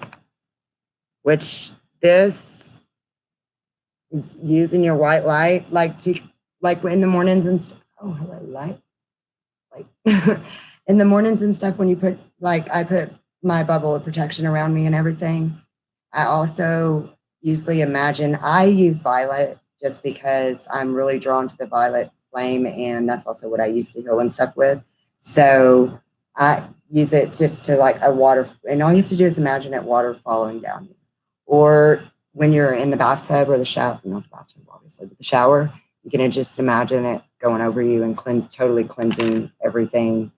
which this is using your white light, like in the mornings and stuff. Oh, hello, light. Like in the mornings and stuff, when you put, like, I put my bubble of protection around me and everything. I also usually imagine, I use violet just because I'm really drawn to the violet flame, and that's also what I used to heal and stuff with. So I use it just to, like, a water, and all you have to do is imagine it water following down you. Or when you're in the bathtub or the shower, not the bathtub, obviously, but the shower, you can just imagine it going over you and totally cleansing everything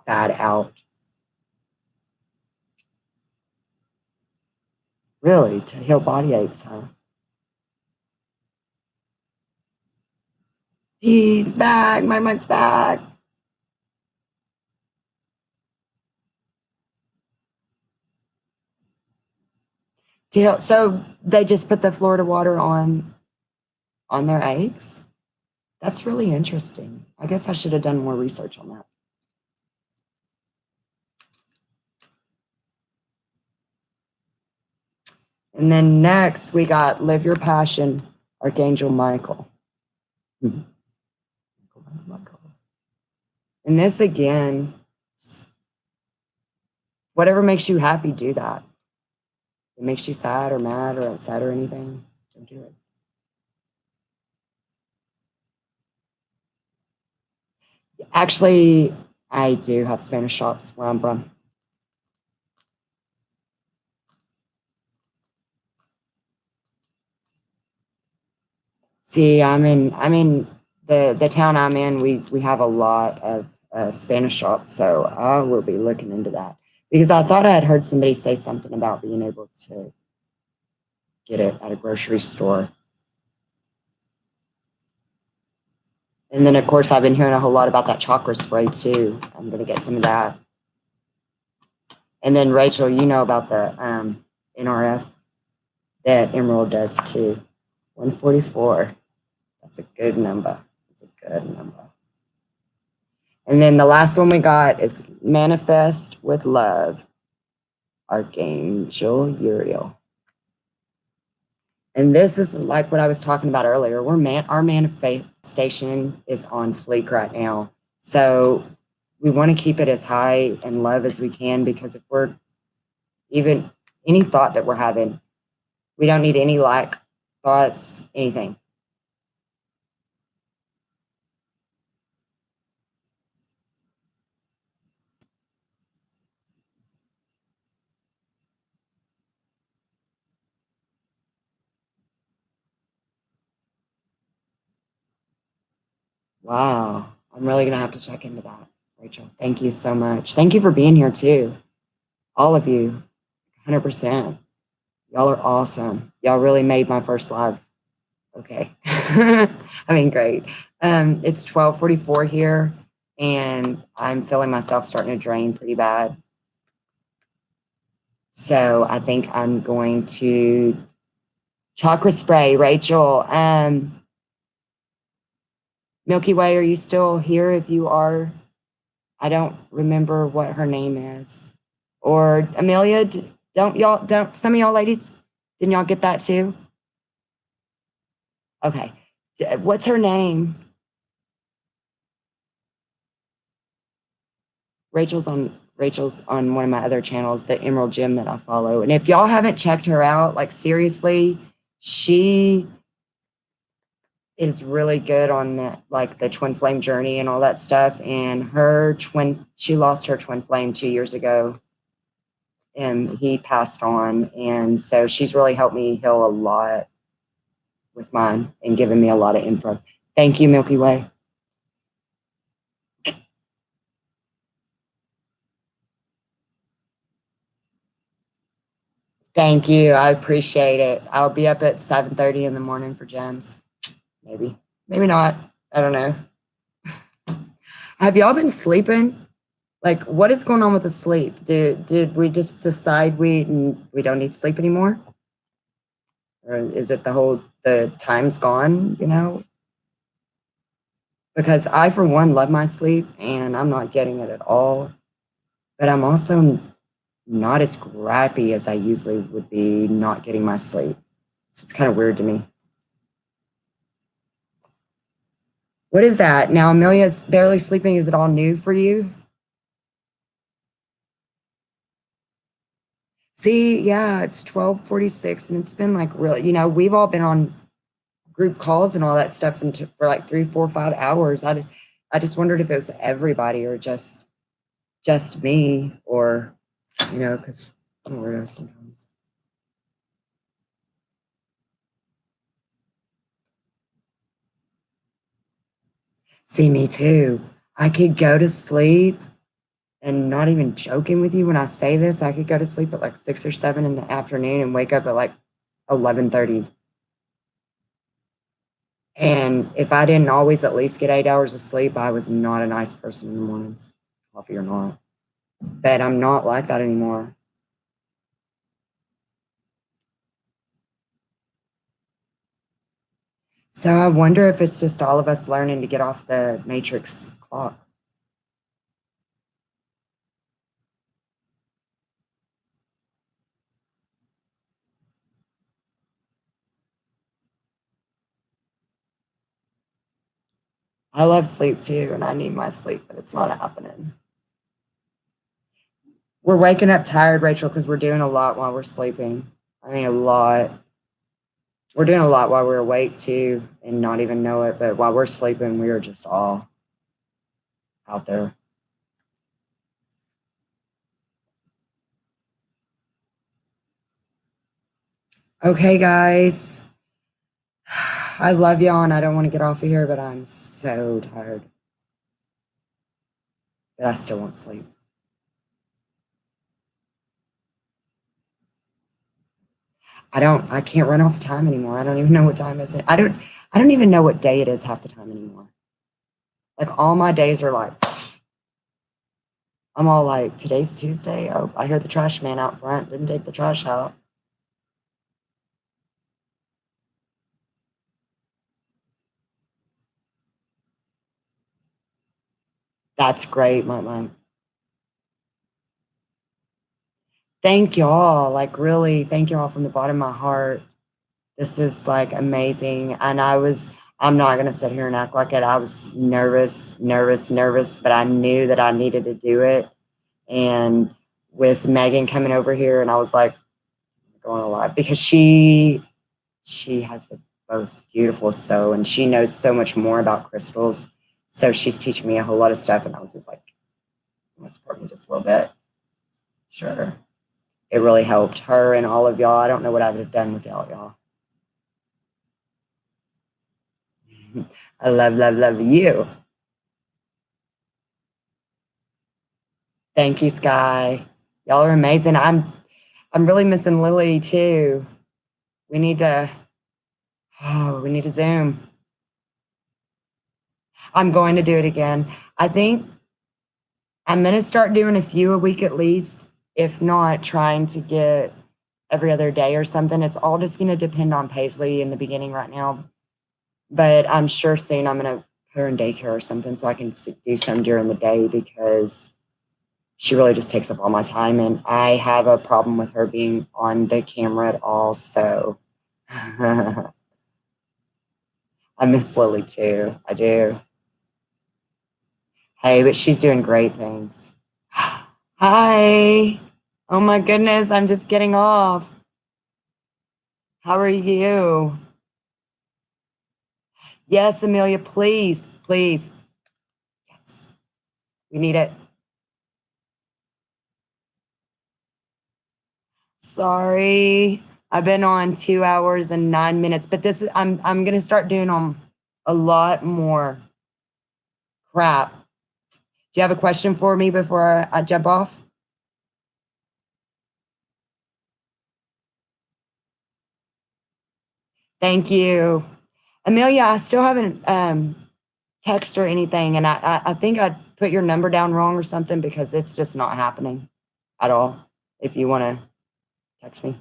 bad out. Really, to heal body aches, huh? He's back. My mic's back. So they just put the Florida water on their eggs? That's really interesting. I guess I should have done more research on that. And then next we got Live Your Passion, Archangel Michael. And this again, whatever makes you happy, do that. If it makes you sad or mad or upset or anything, don't do it. Actually, I do have Spanish shops where I'm from. See, I'm in the town I'm in. We have a lot of Spanish shops, so I will be looking into that because I thought I had heard somebody say something about being able to get it at a grocery store. And then, of course, I've been hearing a whole lot about that chakra spray too. I'm going to get some of that. And then, Rachel, you know about the NRF that Emerald does too. 144. That's a good number. That's a good number. And then the last one we got is Manifest with Love, Archangel Uriel. And this is like what I was talking about earlier. Our manifestation is on fleek right now. So we want to keep it as high in love as we can, because if we're even any thought that we're having, we don't need any lack thoughts, anything. Wow. I'm really going to have to check into that, Rachel. Thank you so much. Thank you for being here too. All of you, 100%. Y'all are awesome. Y'all really made my first live. Okay. I mean, great. It's 12:44 here, and I'm feeling myself starting to drain pretty bad. So I think I'm going to chakra spray. Rachel, Milky Way, are you still here? If you are, I don't remember what her name is. Or Amelia, don't some of y'all ladies, didn't y'all get that too? Okay. What's her name? Rachel's on one of my other channels, the Emerald Gym that I follow. And if y'all haven't checked her out, like seriously, she is really good on that, like the twin flame journey and all that stuff. And she lost her twin flame 2 years ago, and he passed on. And so she's really helped me heal a lot with mine and given me a lot of info. Thank you, Milky Way. Thank you. I appreciate it. I'll be up at 7:30 in the morning for gems. Maybe not. I don't know. Have y'all been sleeping? Like, what is going on with the sleep? Did we just decide we don't need sleep anymore? Or is it the time's gone, you know? Because I, for one, love my sleep and I'm not getting it at all. But I'm also not as scrappy as I usually would be not getting my sleep. So it's kind of weird to me. What is that? Now Amelia's barely sleeping. Is it all new for you? See, yeah, it's 12:46 and it's been like really, we've all been on group calls and all that stuff for like 3, 4, 5 hours. I just wondered if it was everybody or just me or, because I'm a weirdo sometimes. See, me too. I could go to sleep and not even joking with you when I say this, I could go to sleep at like 6 or 7 in the afternoon and wake up at like 11:30. And if I didn't always at least get 8 hours of sleep, I was not a nice person in the mornings, coffee or not. But I'm not like that anymore. So I wonder if it's just all of us learning to get off the matrix clock. I love sleep too, and I need my sleep, but it's not happening. We're waking up tired, Rachel, because we're doing a lot while we're sleeping. I mean, a lot. We're doing a lot while we're awake too, and not even know it. But while we're sleeping, we are just all out there. Okay, guys. I love y'all, and I don't want to get off of here, but I'm so tired. But I still won't sleep. I can't run off time anymore. I don't even know what time is it. I don't even know what day it is half the time anymore. Like all my days are like I'm all like, today's Tuesday. Oh, I hear the trash man out front. Didn't take the trash out. That's great, my. Thank y'all. Like really, thank y'all from the bottom of my heart. This is like amazing. And I'm not gonna sit here and act like it. I was nervous, nervous, nervous, but I knew that I needed to do it. And with Megan coming over here, and I was like going a lot because she has the most beautiful soul and she knows so much more about crystals. So she's teaching me a whole lot of stuff, and I was just like, I'm gonna support me just a little bit. Sure. It really helped her and all of y'all. I don't know what I would have done without y'all. I love, love, love you. Thank you, Sky. Y'all are amazing. I'm really missing Lily too. We need to we need to Zoom. I'm going to do it again. I think I'm gonna start doing a few a week at least, if not trying to get every other day or something. It's all just gonna depend on Paisley in the beginning right now. But I'm sure soon I'm gonna put her in daycare or something so I can do some during the day because she really just takes up all my time, and I have a problem with her being on the camera at all. So I miss Lily too. I do. Hey, but she's doing great things. Hi. Oh my goodness, I'm just getting off. How are you? Yes, Amelia, please, please. Yes, we need it. Sorry, I've been on 2 hours and 9 minutes, but I'm gonna start doing them a lot more. Crap. Do you have a question for me before I jump off? Thank you. Amelia, I still haven't text or anything, and I think I put your number down wrong or something because it's just not happening at all. If you want to text me.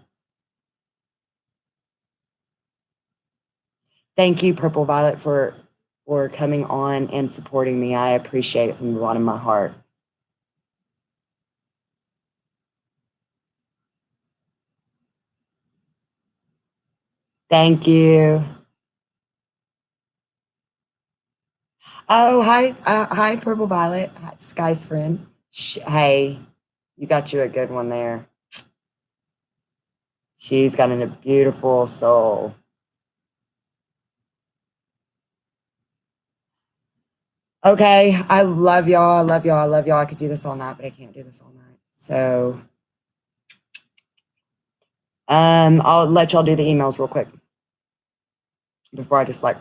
Thank you, Purple Violet, for coming on and supporting me. I appreciate it from the bottom of my heart. Thank you. Oh, hi, Purple Violet. Hi, Sky's friend. Hey, you got you a good one there. She's got a beautiful soul. Okay, I love y'all. I love y'all. I love y'all. I could do this all night, but I can't do this all night. So, I'll let y'all do the emails real quick before I just like.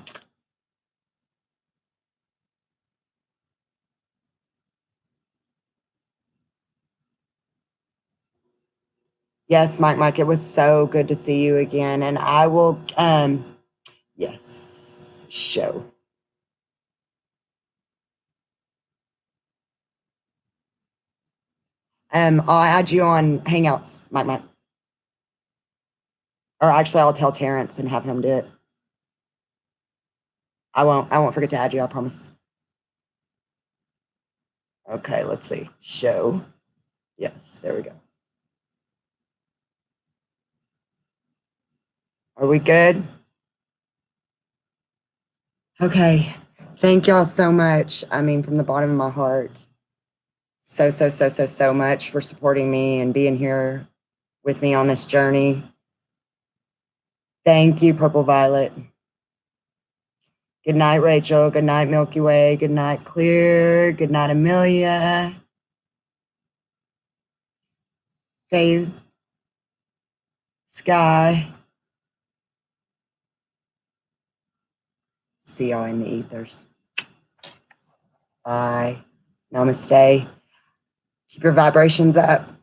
Yes, Mike, it was so good to see you again, and I will. Yes, show. I'll add you on Hangouts, Mike. Or actually, I'll tell Terrence and have him do it. I won't forget to add you, I promise. Okay, let's see. Show. Yes, there we go. Are we good? Okay. Thank y'all so much. I mean, from the bottom of my heart. So much for supporting me and being here with me on this journey. Thank you, Purple Violet. Good night, Rachel. Good night, Milky Way. Good night, Clear. Good night, Amelia. Faith. Sky. See y'all in the ethers. Bye. Namaste. Keep your vibrations up.